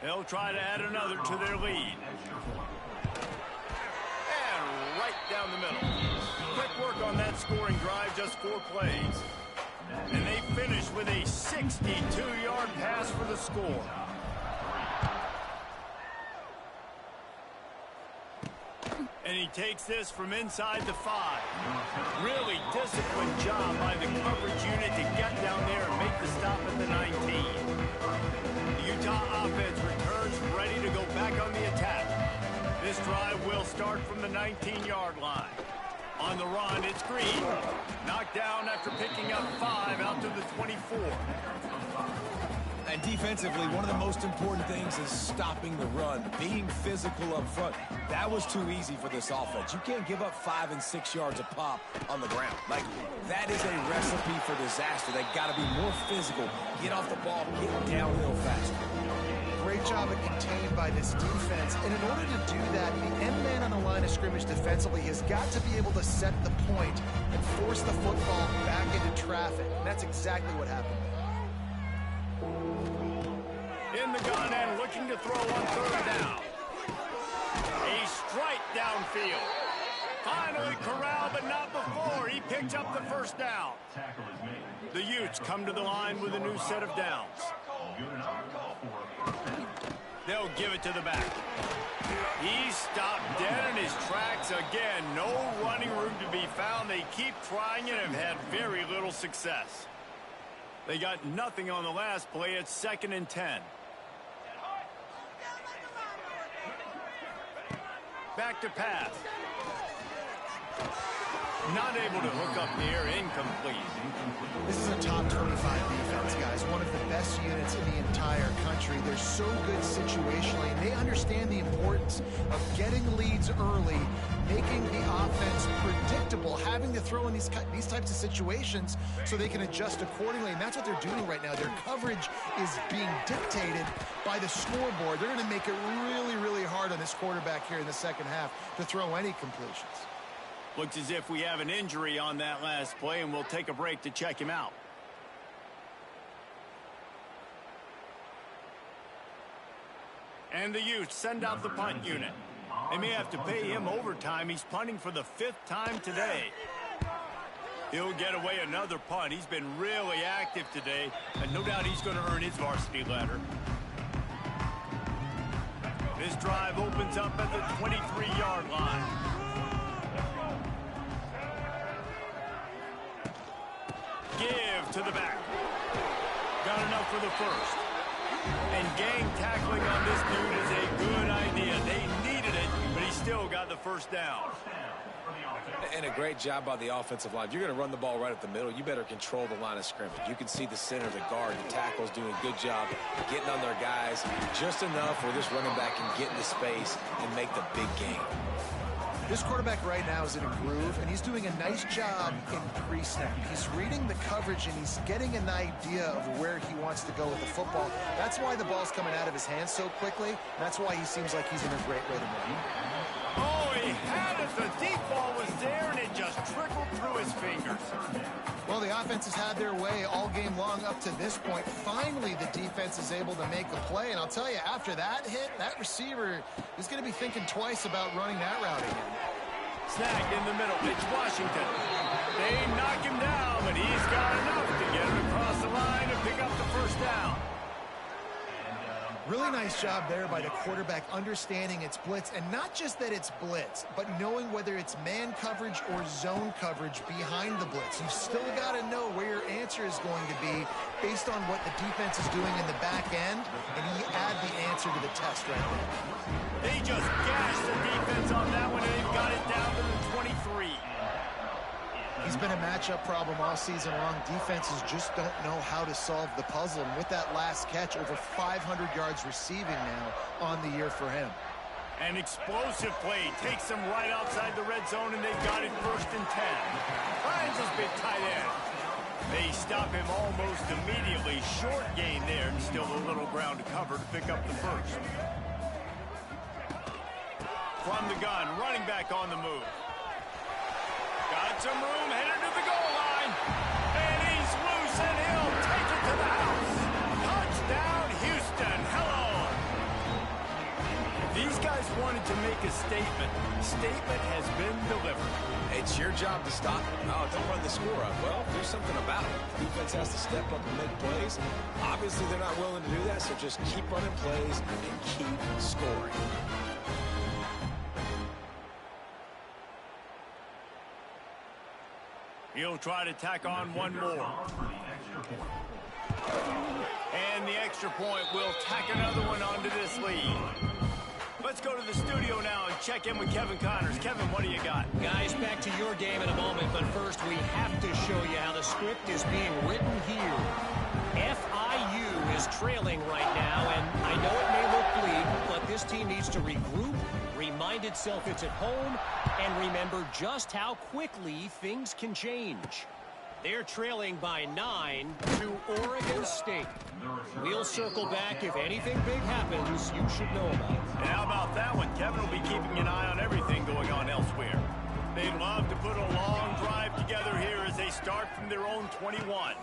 S1: They'll try to add another to their lead. And right down the middle. Quick work on that scoring drive, just 4 plays. And they finish with a 62-yard pass for the score. And he takes this from inside the 5. Really disciplined job by the coverage unit to get down there and make the stop at the 19. The Utah offense returns ready to go back on the attack. This drive will start from the 19-yard line. On the run, it's Green. Knocked down after picking up 5 out to the 24.
S3: And defensively, one of the most important things is stopping the run, being physical up front. That was too easy for this offense. You can't give up 5 and 6 yards a pop on the ground. Like, that is a recipe for disaster. They got to be more physical, get off the ball, get downhill faster.
S2: Great job at contained by this defense. And in order to do that, the end man on the line of scrimmage defensively has got to be able to set the point and force the football back into traffic. And that's exactly what happened.
S1: In the gun and looking to throw on 3rd down. A strike downfield. Finally corralled, but not before. He picked up the first down. The Utes come to the line with a new set of downs. They'll give it to the back. He's stopped dead in his tracks again. No running room to be found. They keep trying it and have had very little success. They got nothing on the last play. It's 2nd and 10. Back to pass. Not able to hook up here. Incomplete.
S2: This is a top 25 defense, guys. One of the best units in the entire country. They're so good situationally, and they understand the importance of getting leads early, making the offense predictable, having to throw in these types of situations so they can adjust accordingly. And that's what they're doing right now. Their coverage is being dictated by the scoreboard. They're going to make it really, really hard on this quarterback here in the second half to throw any completions.
S1: Looks as if we have an injury on that last play, and we'll take a break to check him out. And the Utes send out the punt unit. They may have to pay him overtime. He's punting for the 5th time today. He'll get away another punt. He's been really active today, and no doubt he's going to earn his varsity ladder. This drive opens up at the 23-yard line. Give to the back. Got enough for the first. And gang tackling on this dude is a good idea. They needed it, but he still got the first down.
S3: And a great job by the offensive line. You're going to run the ball right up the middle. You better control the line of scrimmage. You can see the center, the guard, the tackles doing a good job getting on their guys just enough where this running back can get into space and make the big game.
S2: This quarterback right now is in a groove, and he's doing a nice job in pre-snap. He's reading the coverage, and he's getting an idea of where he wants to go with the football. That's why the ball's coming out of his hands so quickly. And that's why he seems like he's in a great rhythm.
S1: Oh, he had it. The deep ball was there, and it just trickled through his fingers.
S2: Well, the offense has had their way all game long up to this point. Finally, the defense is able to make a play. And I'll tell you, after that hit, that receiver is going to be thinking twice about running that route again.
S1: Snagged in the middle. It's Washington. They knock him down, but he's got enough to get him across the line and pick up the first down.
S2: Really nice job there by the quarterback understanding it's blitz, and not just that it's blitz, but knowing whether it's man coverage or zone coverage behind the blitz. You've still got to know where your answer is going to be based on what the defense is doing in the back end, and you add the answer to the test right there.
S1: They just gashed the defense on that one, and they've got it down to the 23.
S2: He's been a matchup problem all season long. Defenses just don't know how to solve the puzzle. And with that last catch, over 500 yards receiving now on the year for him.
S1: An explosive play takes them right outside the red zone, and they've got it 1st and 10. Finds his big tight end. They stop him almost immediately. Short gain there, and still a little ground to cover to pick up the first. From the gun, running back on the move. Got some room, headed to the goal line. And he's loose, and he'll take it to the house. Touchdown, Houston. Hello. These guys wanted to make a statement. Statement has been delivered.
S3: It's your job to stop it. No, don't run the score up. Well, do something about it. The defense has to step up and make plays. Obviously, they're not willing to do that, so just keep running plays and keep scoring.
S1: He'll try to tack on one more. And the extra point will tack another one onto this lead. Let's go to the studio now and check in with Kevin Connors. Kevin, what do you got?
S4: Guys, back to your game in a moment, but first we have to show you how the script is being written here. FIU is trailing right now, and I know it may look bleak, but this team needs to regroup, remind itself it's at home, and remember just how quickly things can change. They're trailing by 9 to Oregon State. We'll circle back if anything big happens you should know about.
S1: And how about that one? Kevin will be keeping an eye on everything going on elsewhere. They'd love to put a long drive together here as they start from their own 21.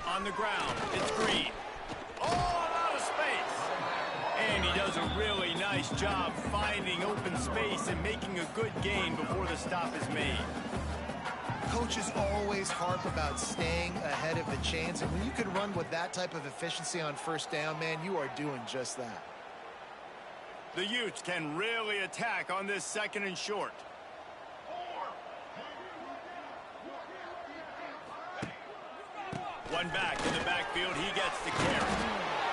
S1: On the ground, it's Green. All out of space. And he does a really nice job finding open space and making a good gain before the stop is made.
S2: Coaches always harp about staying ahead of the chains, and when you can run with that type of efficiency on first down, man, you are doing just that.
S1: The Utes can really attack on this 2nd and short. One back in the backfield, he gets the carry.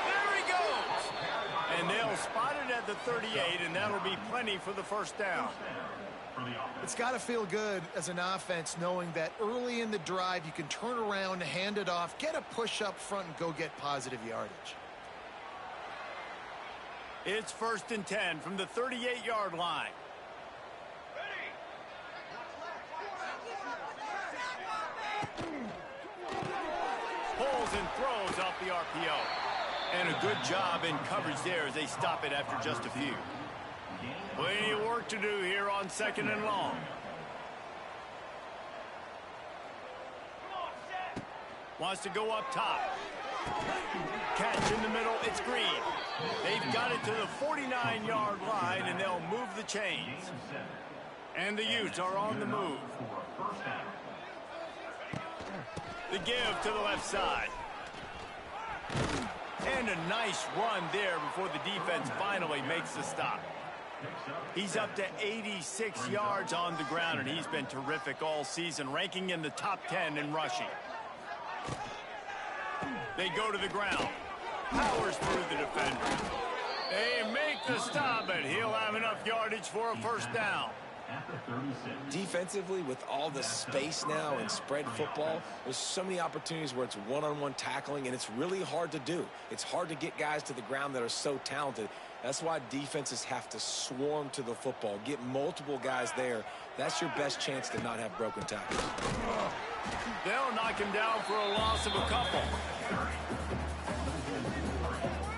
S1: There he goes! And they'll spot it at the 38, and that'll be plenty for the first down.
S2: It's got to feel good as an offense knowing that early in the drive you can turn around, hand it off, get a push up front, and go get positive yardage.
S1: It's 1st and 10 from the 38-yard line. Pulls and throws off the RPO. And a good job in coverage there as they stop it after just a few. Plenty of work to do here on 2nd and long. Wants to go up top. Catch in the middle, it's Green. They've got it to the 49-yard line, and they'll move the chains. And the Utes are on the move. The give to the left side. And a nice run there before the defense finally makes the stop. He's up to 86 yards on the ground, and he's been terrific all season, ranking in the top 10 in rushing. They go to the ground. Powers through the defender. They make the stop, but he'll have enough yardage for a first down.
S5: at the 36.
S3: Defensively, with all the space now and spread football, there's so many opportunities where it's one-on-one tackling, and it's really hard to do. It's hard to get guys to the ground that are so talented. That's why defenses have to swarm to the football, get multiple guys there. That's your best chance to not have broken tackles.
S1: They'll knock him down for a loss of a couple.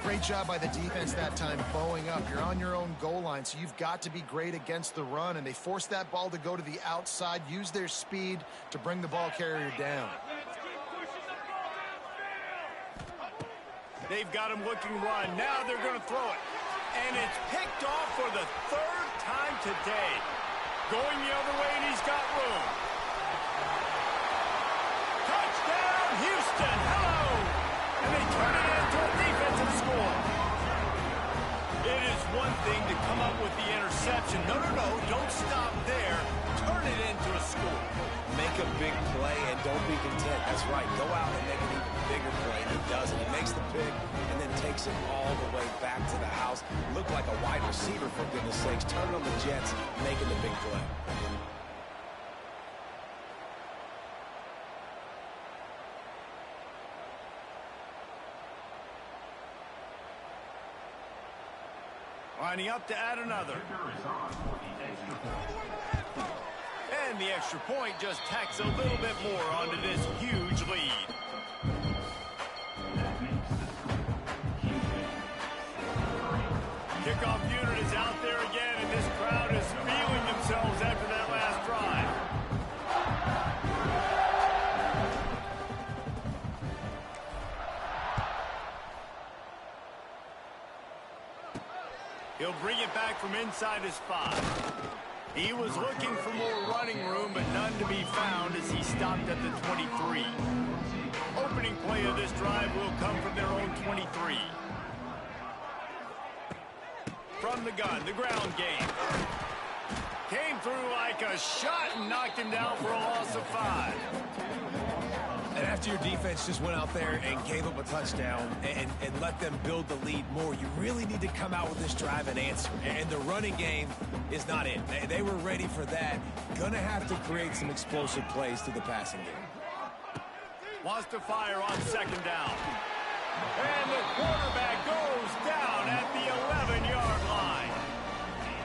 S2: Great job by the defense that time, bowing up. You're on your own goal line, so you've got to be great against the run, and they forced that ball to go to the outside, use their speed to bring the ball carrier down.
S1: They've got him looking run. Now they're going to throw it. And it's picked off for the third time today. Going the other way, and he's got room. Touchdown, Houston. Hello. And they turn it into a defensive score. It is one thing to come up with the interception. No, don't stop there. Turn it into a score.
S3: Make a big play and don't be content. That's right. Go out and make an even bigger play. And he does it. He makes the pick and then takes it all the way back to the house. Looked like a wide receiver, for goodness sakes. Turn it on the Jets, making the big play.
S1: Lining up to add another. And the extra point just tacks a little bit more onto this huge lead. Kickoff unit is out there again, and this crowd is feeling themselves after that last drive. He'll bring it back from inside his 5. He was looking for more running room, but none to be found as he stopped at the 23. Opening play of this drive will come from their own 23. From the gun, the ground game. Came through like a shot and knocked him down for a loss of 5.
S3: And after your defense just went out there and gave up a touchdown and let them build the lead more, you really need to come out with this drive and answer. And the running game is not it. They were ready for that. Gonna have to create some explosive plays to the passing game.
S1: Wants to fire on second down. And the quarterback goes down at the 11-yard line.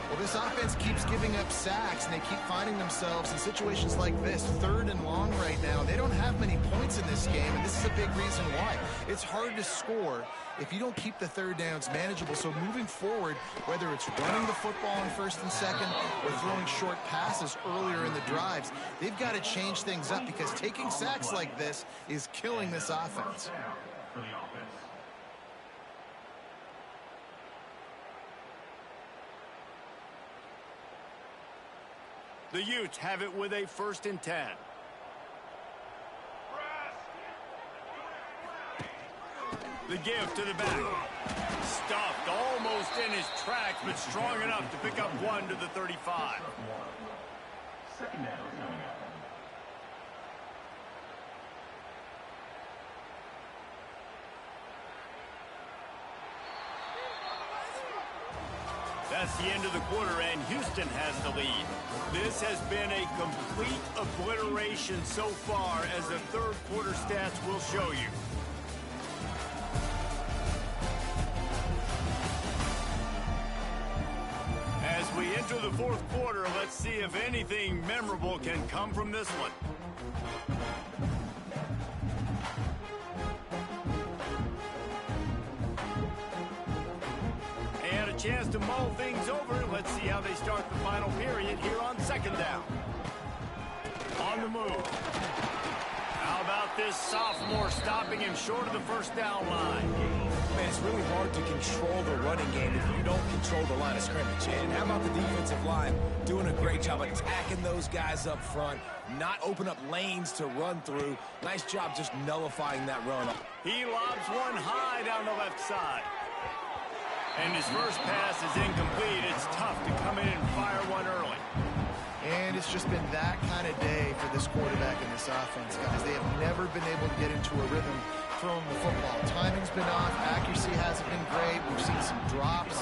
S2: Well, this offense keeps giving up sacks, and they keep finding themselves in situations like this, 3rd and long right now. They don't have many points in this game, and this is a big reason why. It's hard to score if you don't keep the 3rd downs manageable. So moving forward, whether it's running the football in 1st and 2nd or throwing short passes earlier in the drives, they've got to change things up because taking sacks like this is killing this offense.
S5: For the offense.
S1: The Utes have it with a 1st and 10. The give to the back. Stuffed almost in his tracks, but strong enough to pick up 1 to the 35.
S5: Second down coming up.
S1: That's the end of the quarter, and Houston has the lead. This has been a complete obliteration so far, as the 3rd quarter stats will show you. As we enter the 4th quarter, let's see if anything memorable can come from this one. Chance to mull things over. Let's see how they start the final period here on 2nd down. On the move. How about this sophomore stopping him short of the 1st down line?
S3: Man, it's really hard to control the running game if you don't control the line of scrimmage. And how about the defensive line doing a great job attacking those guys up front, not open up lanes to run through. Nice job just nullifying that run.
S1: He lobs one high down the left side. And his first pass is incomplete. It's tough to come in and fire one early.
S2: And it's just been that kind of day for this quarterback and this offense, guys. They have never been able to get into a rhythm throwing the football. Timing's been off. Accuracy hasn't been great. We've seen some drops.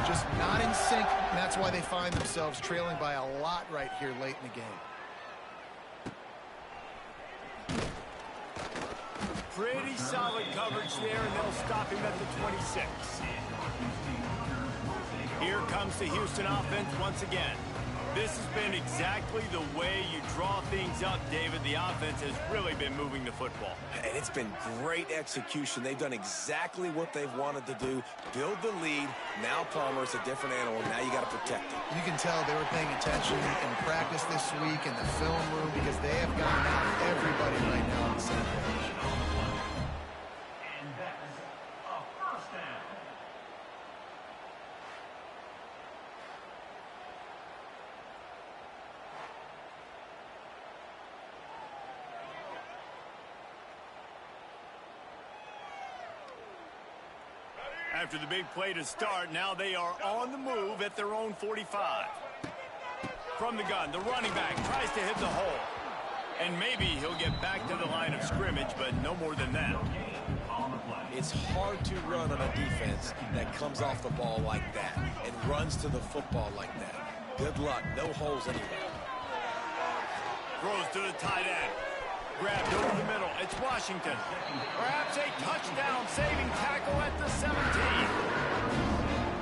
S2: Just not in sync that's why they find themselves trailing by a lot right here late in the game.
S1: Pretty solid coverage there, and they'll stop him at the 26. Here comes the Houston offense once again. This has been exactly the way you draw things up, David. The offense has really been moving the football.
S3: And it's been great execution. They've done exactly what they've wanted to do. Build the lead. Now Palmer's a different animal. Now you got to protect him.
S2: You can tell they were paying attention in practice this week in the film room because they have gotten out everybody right now on the same page.
S5: And that's a first down.
S1: After the big play to start, now they are on the move at their own 45. From the gun, the running back tries to hit the hole. And maybe he'll get back to the line of scrimmage, but no more than that.
S3: It's hard to run on a defense that comes off the ball like that and runs to the football like that. Good luck. No holes anywhere.
S1: Throws to the tight end. Grabbed over the middle. It's Washington. Perhaps a touchdown-saving tackle at the 17.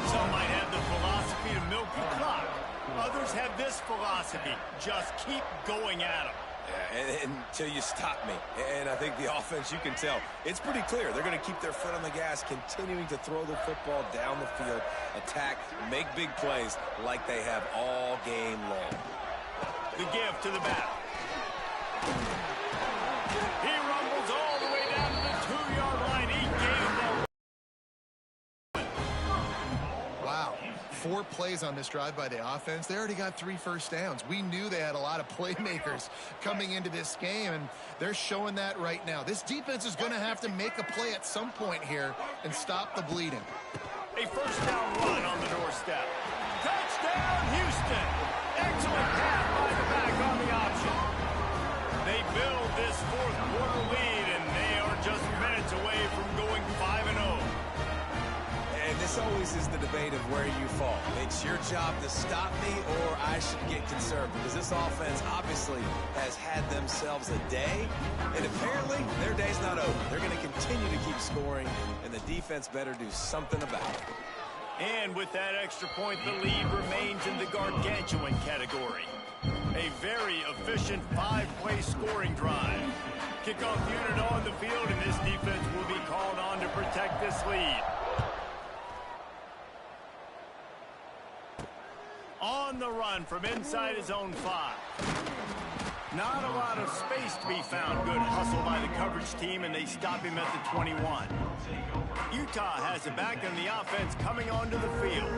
S1: Some might have the philosophy to milk the clock. Others have this philosophy. Just keep going at them.
S3: Yeah, until you stop me. And I think the offense, you can tell, it's pretty clear. They're going to keep their foot on the gas, continuing to throw the football down the field, attack, make big plays like they have all game long.
S1: The give to the back. He rumbles all the way down to the 2-yard line. He gave the...
S2: Wow. 4 plays on this drive by the offense. They already got 3 first downs. We knew they had a lot of playmakers coming into this game, and they're showing that right now. This defense is going to have to make a play at some point here and stop the bleeding.
S1: A first down run on the doorstep. Touchdown, Houston! Excellent pass by the back on the option. They build this fourth-quarter lead, and they are just minutes away from going 5-0.
S3: And this always is the debate of where you fall. It's your job to stop me, or I should get concerned, because this offense obviously has had themselves a day, and apparently their day's not over. They're going to continue to keep scoring, and the defense better do something about it.
S1: And with that extra point, the lead remains in the gargantuan category. A very efficient 5-play scoring drive. Kickoff unit on the field, and this defense will be called on to protect this lead. On the run from inside his own 5. Not a lot of space to be found. Good hustle by the coverage team, and they stop him at the 21. Utah has it back, and the offense coming onto the field.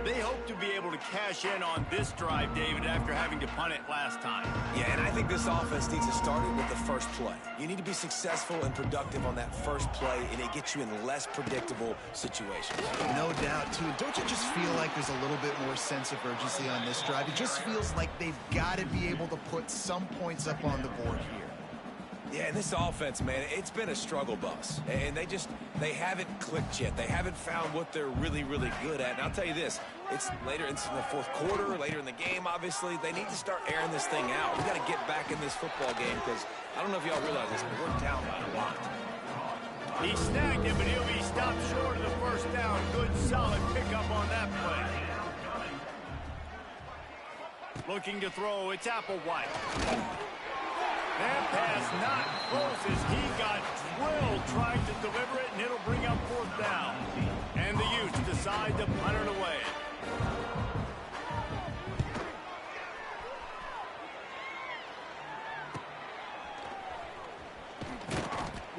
S1: They hope to be able to cash in on this drive, David, after having to punt it last time.
S3: Yeah, and I think this offense needs to start it with the first play. You need to be successful and productive on that first play, and it gets you in less predictable situations.
S2: No doubt, too. Don't you just feel like there's a little bit more sense of urgency on this drive? It just feels like they've got to be able to put some points up on the board here.
S3: Yeah, and this offense, man, it's been a struggle bus. And they haven't clicked yet. They haven't found what they're really, really good at. And I'll tell you this, it's later in the fourth quarter, later in the game, obviously. They need to start airing this thing out. We got to get back in this football game because I don't know if y'all realize this, but we're down by a lot.
S1: He snagged him, but he'll be stopped short of the first down. Good, solid pickup on that play. Looking to throw, it's Applewhite. That pass not close as he got drilled trying to deliver it, and it'll bring up 4th down. And the Utes decide to punt it away.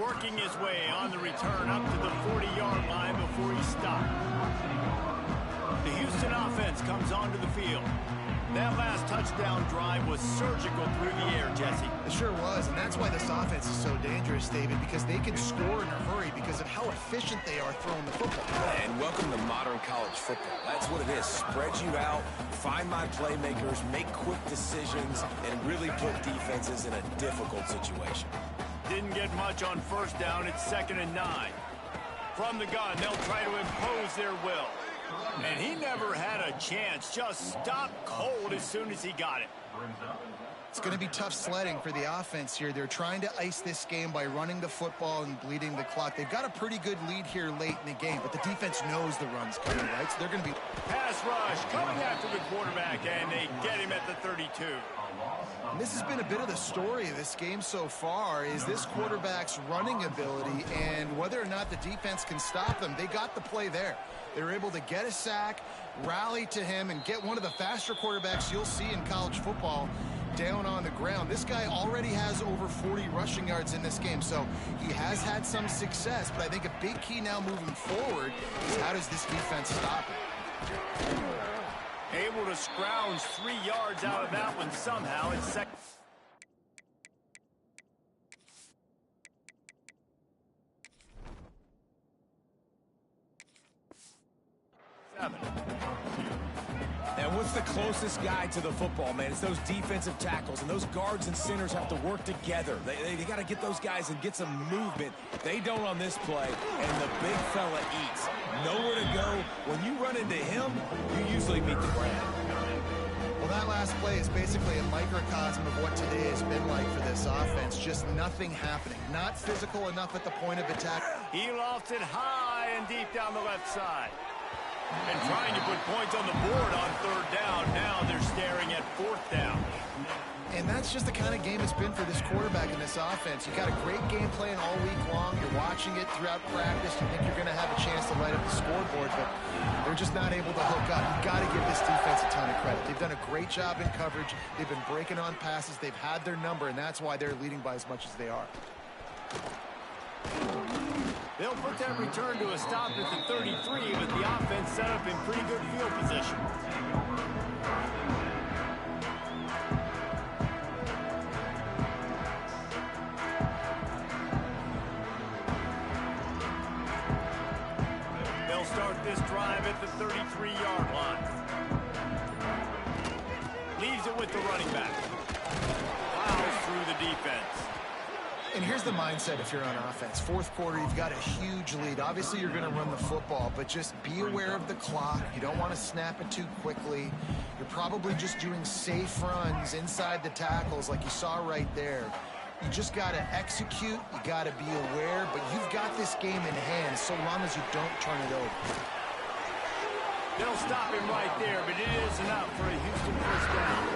S1: Working his way on the return up to the 40-yard line before he stopped. The Houston offense comes onto the field. That last touchdown drive was surgical through the air, Jesse.
S2: It sure was, and that's why this offense is so dangerous, David, because they can score in a hurry because of how efficient they are throwing the football.
S3: And welcome to modern college football. That's what it is. Spread you out, find my playmakers, make quick decisions, and really put defenses in a difficult situation.
S1: Didn't get much on first down. It's 2nd and 9. From the gun, they'll try to impose their will. And he never had a chance. Just stopped cold as soon as he got it.
S2: It's going to be tough sledding for the offense here. They're trying to ice this game by running the football and bleeding the clock. They've got a pretty good lead here late in the game, but the defense knows the run's coming, right? So they're going to be...
S1: Pass rush coming after the quarterback, and they get him at the 32.
S2: And this has been a bit of the story of this game so far, is this quarterback's running ability and whether or not the defense can stop them. They got the play there. They were able to get a sack, rally to him, and get one of the faster quarterbacks you'll see in college football down on the ground. This guy already has over 40 rushing yards in this game, so he has had some success, but I think a big key now moving forward is how does this defense stop him?
S1: Able to scrounge 3 yards out of that one somehow. It's second.
S3: And what's the closest guy to the football, man? It's those defensive tackles, and those guards and centers have to work together. They got to get those guys and get some movement. They don't on this play, and the big fella eats. Nowhere to go. When you run into him, you usually meet the ground.
S2: Well, that last play is basically a microcosm of what today has been like for this offense. Just nothing happening. Not physical enough at the point of attack.
S1: He lofted high and deep down the left side. And trying to put points on the board on 3rd down. Now they're staring at 4th down.
S2: And that's just the kind of game it's been for this quarterback in this offense. You got a great game plan all week long. You're watching it throughout practice. You think you're going to have a chance to light up the scoreboard, but they're just not able to hook up. You've got to give this defense a ton of credit. They've done a great job in coverage. They've been breaking on passes. They've had their number, and that's why they're leading by as much as they are.
S1: They'll put that return to a stop at the 33, but the offense set up in pretty good field position. They'll start this drive at the 33-yard line. Leaves it with the running back. Plows through the defense.
S2: And here's the mindset if you're on offense. 4th quarter, you've got a huge lead. Obviously, you're going to run the football, but just be aware of the clock. You don't want to snap it too quickly. You're probably just doing safe runs inside the tackles like you saw right there. You just got to execute. You got to be aware, but you've got this game in hand so long as you don't turn it over.
S1: They'll stop him right there, but it is enough for a Houston 1st down.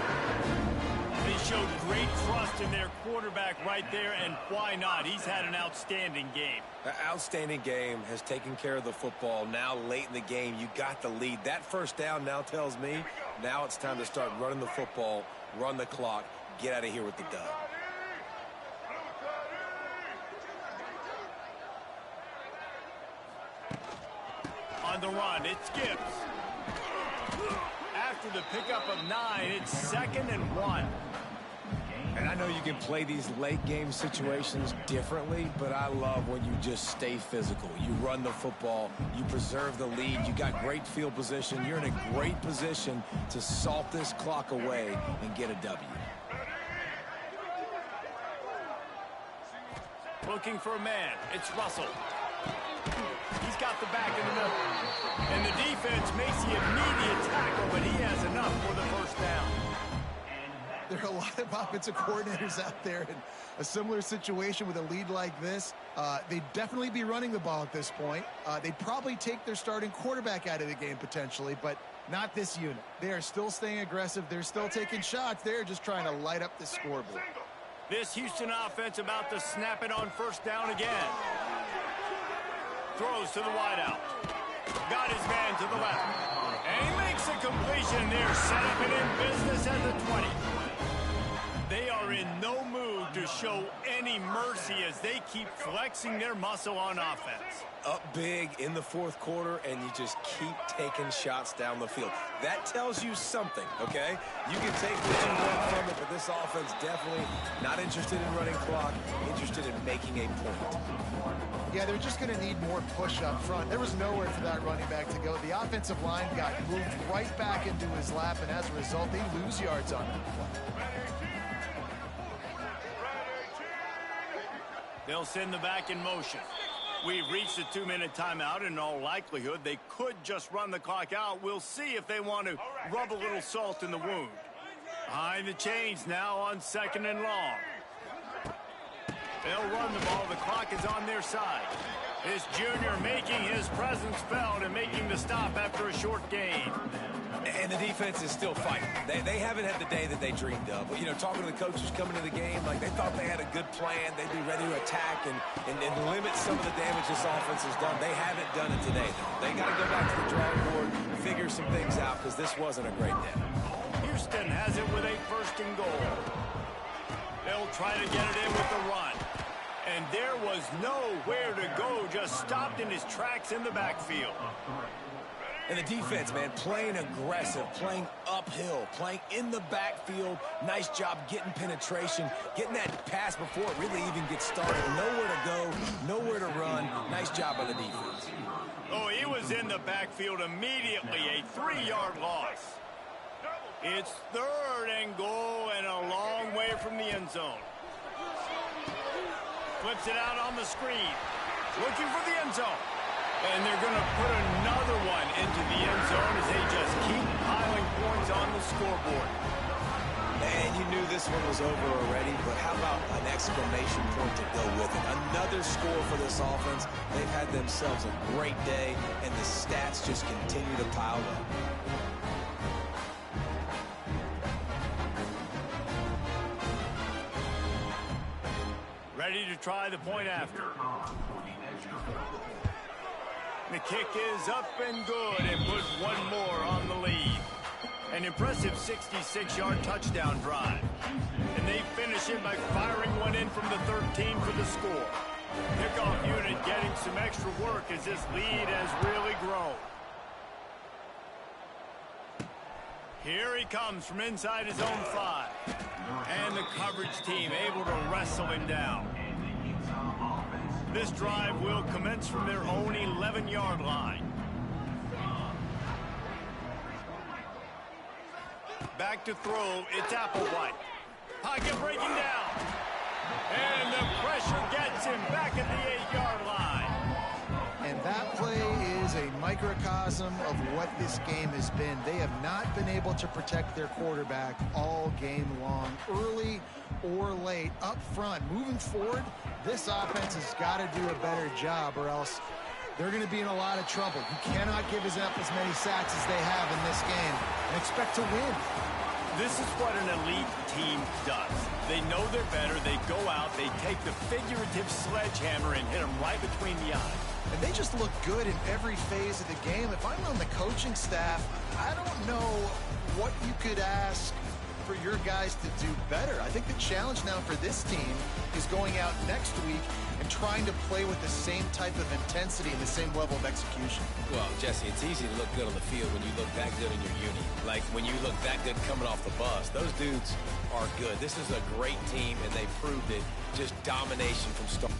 S1: They showed great trust in their quarterback right there, and why not? He's had an outstanding game.
S3: An outstanding game, has taken care of the football. Now late in the game, you got the lead. That 1st down now tells me now it's time to start running the football, run the clock, get out of here with the dub.
S1: On the run, it's Gibbs. After the pickup of 9, it's 2nd and 1.
S3: And I know you can play these late game situations differently, but I love when you just stay physical. You run the football, you preserve the lead, you got great field position. You're in a great position to salt this clock away and get a W.
S1: Looking for a man. It's Russell. He's got the back in the middle. And the defense makes the immediate tackle, but he has enough for the 1st down.
S2: There are a lot of offensive coordinators out there in a similar situation with a lead like this. They'd definitely be running the ball at this point. They'd probably take their starting quarterback out of the game potentially, but not this unit. They are still staying aggressive. They're still taking shots. They're just trying to light up the scoreboard.
S1: This Houston offense about to snap it on 1st down again. Throws to the wideout. Got his man to the left. And he makes a completion there. Set up and in business at the 20. They are in no mood to show any mercy as they keep flexing their muscle on offense.
S3: Up big in the 4th quarter, and you just keep taking shots down the field. That tells you something, okay? You can take what you want from it, but this offense definitely not interested in running clock, interested in making a point.
S2: Yeah, they're just going to need more push up front. There was nowhere for that running back to go. The offensive line got moved right back into his lap, and as a result, they lose yards on that play.
S1: They'll send the back in motion. We've reached a 2-minute timeout, and in all likelihood, they could just run the clock out. We'll see if they want to rub a little salt in the wound. Behind the chains now on 2nd and long. They'll run the ball. The clock is on their side. This junior making his presence felt and making the stop after a short gain.
S3: And the defense is still fighting. They haven't had the day that they dreamed of. But, you know, talking to the coaches coming to the game, like they thought they had a good plan. They'd be ready to attack and limit some of the damage this offense has done. They haven't done it today. They got to go back to the drawing board, figure some things out, because this wasn't a great day.
S1: Houston has it with a 1st and goal. They'll try to get it in with the run. And there was nowhere to go, just stopped in his tracks in the backfield.
S3: And the defense, man, playing aggressive, playing uphill, playing in the backfield. Nice job getting penetration, getting that pass before it really even gets started. Nowhere to go, nowhere to run. Nice job by the defense.
S1: Oh, he was in the backfield immediately, a 3-yard loss. It's 3rd and goal and a long way from the end zone. Flips it out on the screen. Looking for the end zone. And they're going to put another one into the end zone as they just keep piling points on the scoreboard.
S3: And you knew this one was over already, but how about an exclamation point to go with it? Another score for this offense. They've had themselves a great day, and the stats just continue to pile up.
S1: Ready to try the point after. The kick is up and good and puts one more on the lead. An impressive 66-yard touchdown drive. And they finish it by firing one in from the 13 for the score. Kickoff unit getting some extra work as this lead has really grown. Here he comes from inside his own 5. And the coverage team able to wrestle him down. This drive will commence from their own 11-yard line. Back to throw, it's Applewhite. Pocket breaking down. And the pressure gets him back at the 8-yard line.
S2: And that play is a microcosm of what this game has been. They have not been able to protect their quarterback all game long, early or late, up front. Moving forward, this offense has got to do a better job, or else they're going to be in a lot of trouble. You cannot give up as many sacks as they have in this game and expect to win.
S1: This is what an elite team does. They know they're better. They go out, they take the figurative sledgehammer and hit them right between the eyes.
S2: And they just look good in every phase of the game. If I'm on the coaching staff, I don't know what you could ask for your guys to do better. I think the challenge now for this team is going out next week and trying to play with the same type of intensity and the same level of execution.
S3: Well, Jesse, it's easy to look good on the field when you look that good in your uni. Like when you look that good coming off the bus. Those dudes are good. This is a great team, and they proved it. Just domination from start.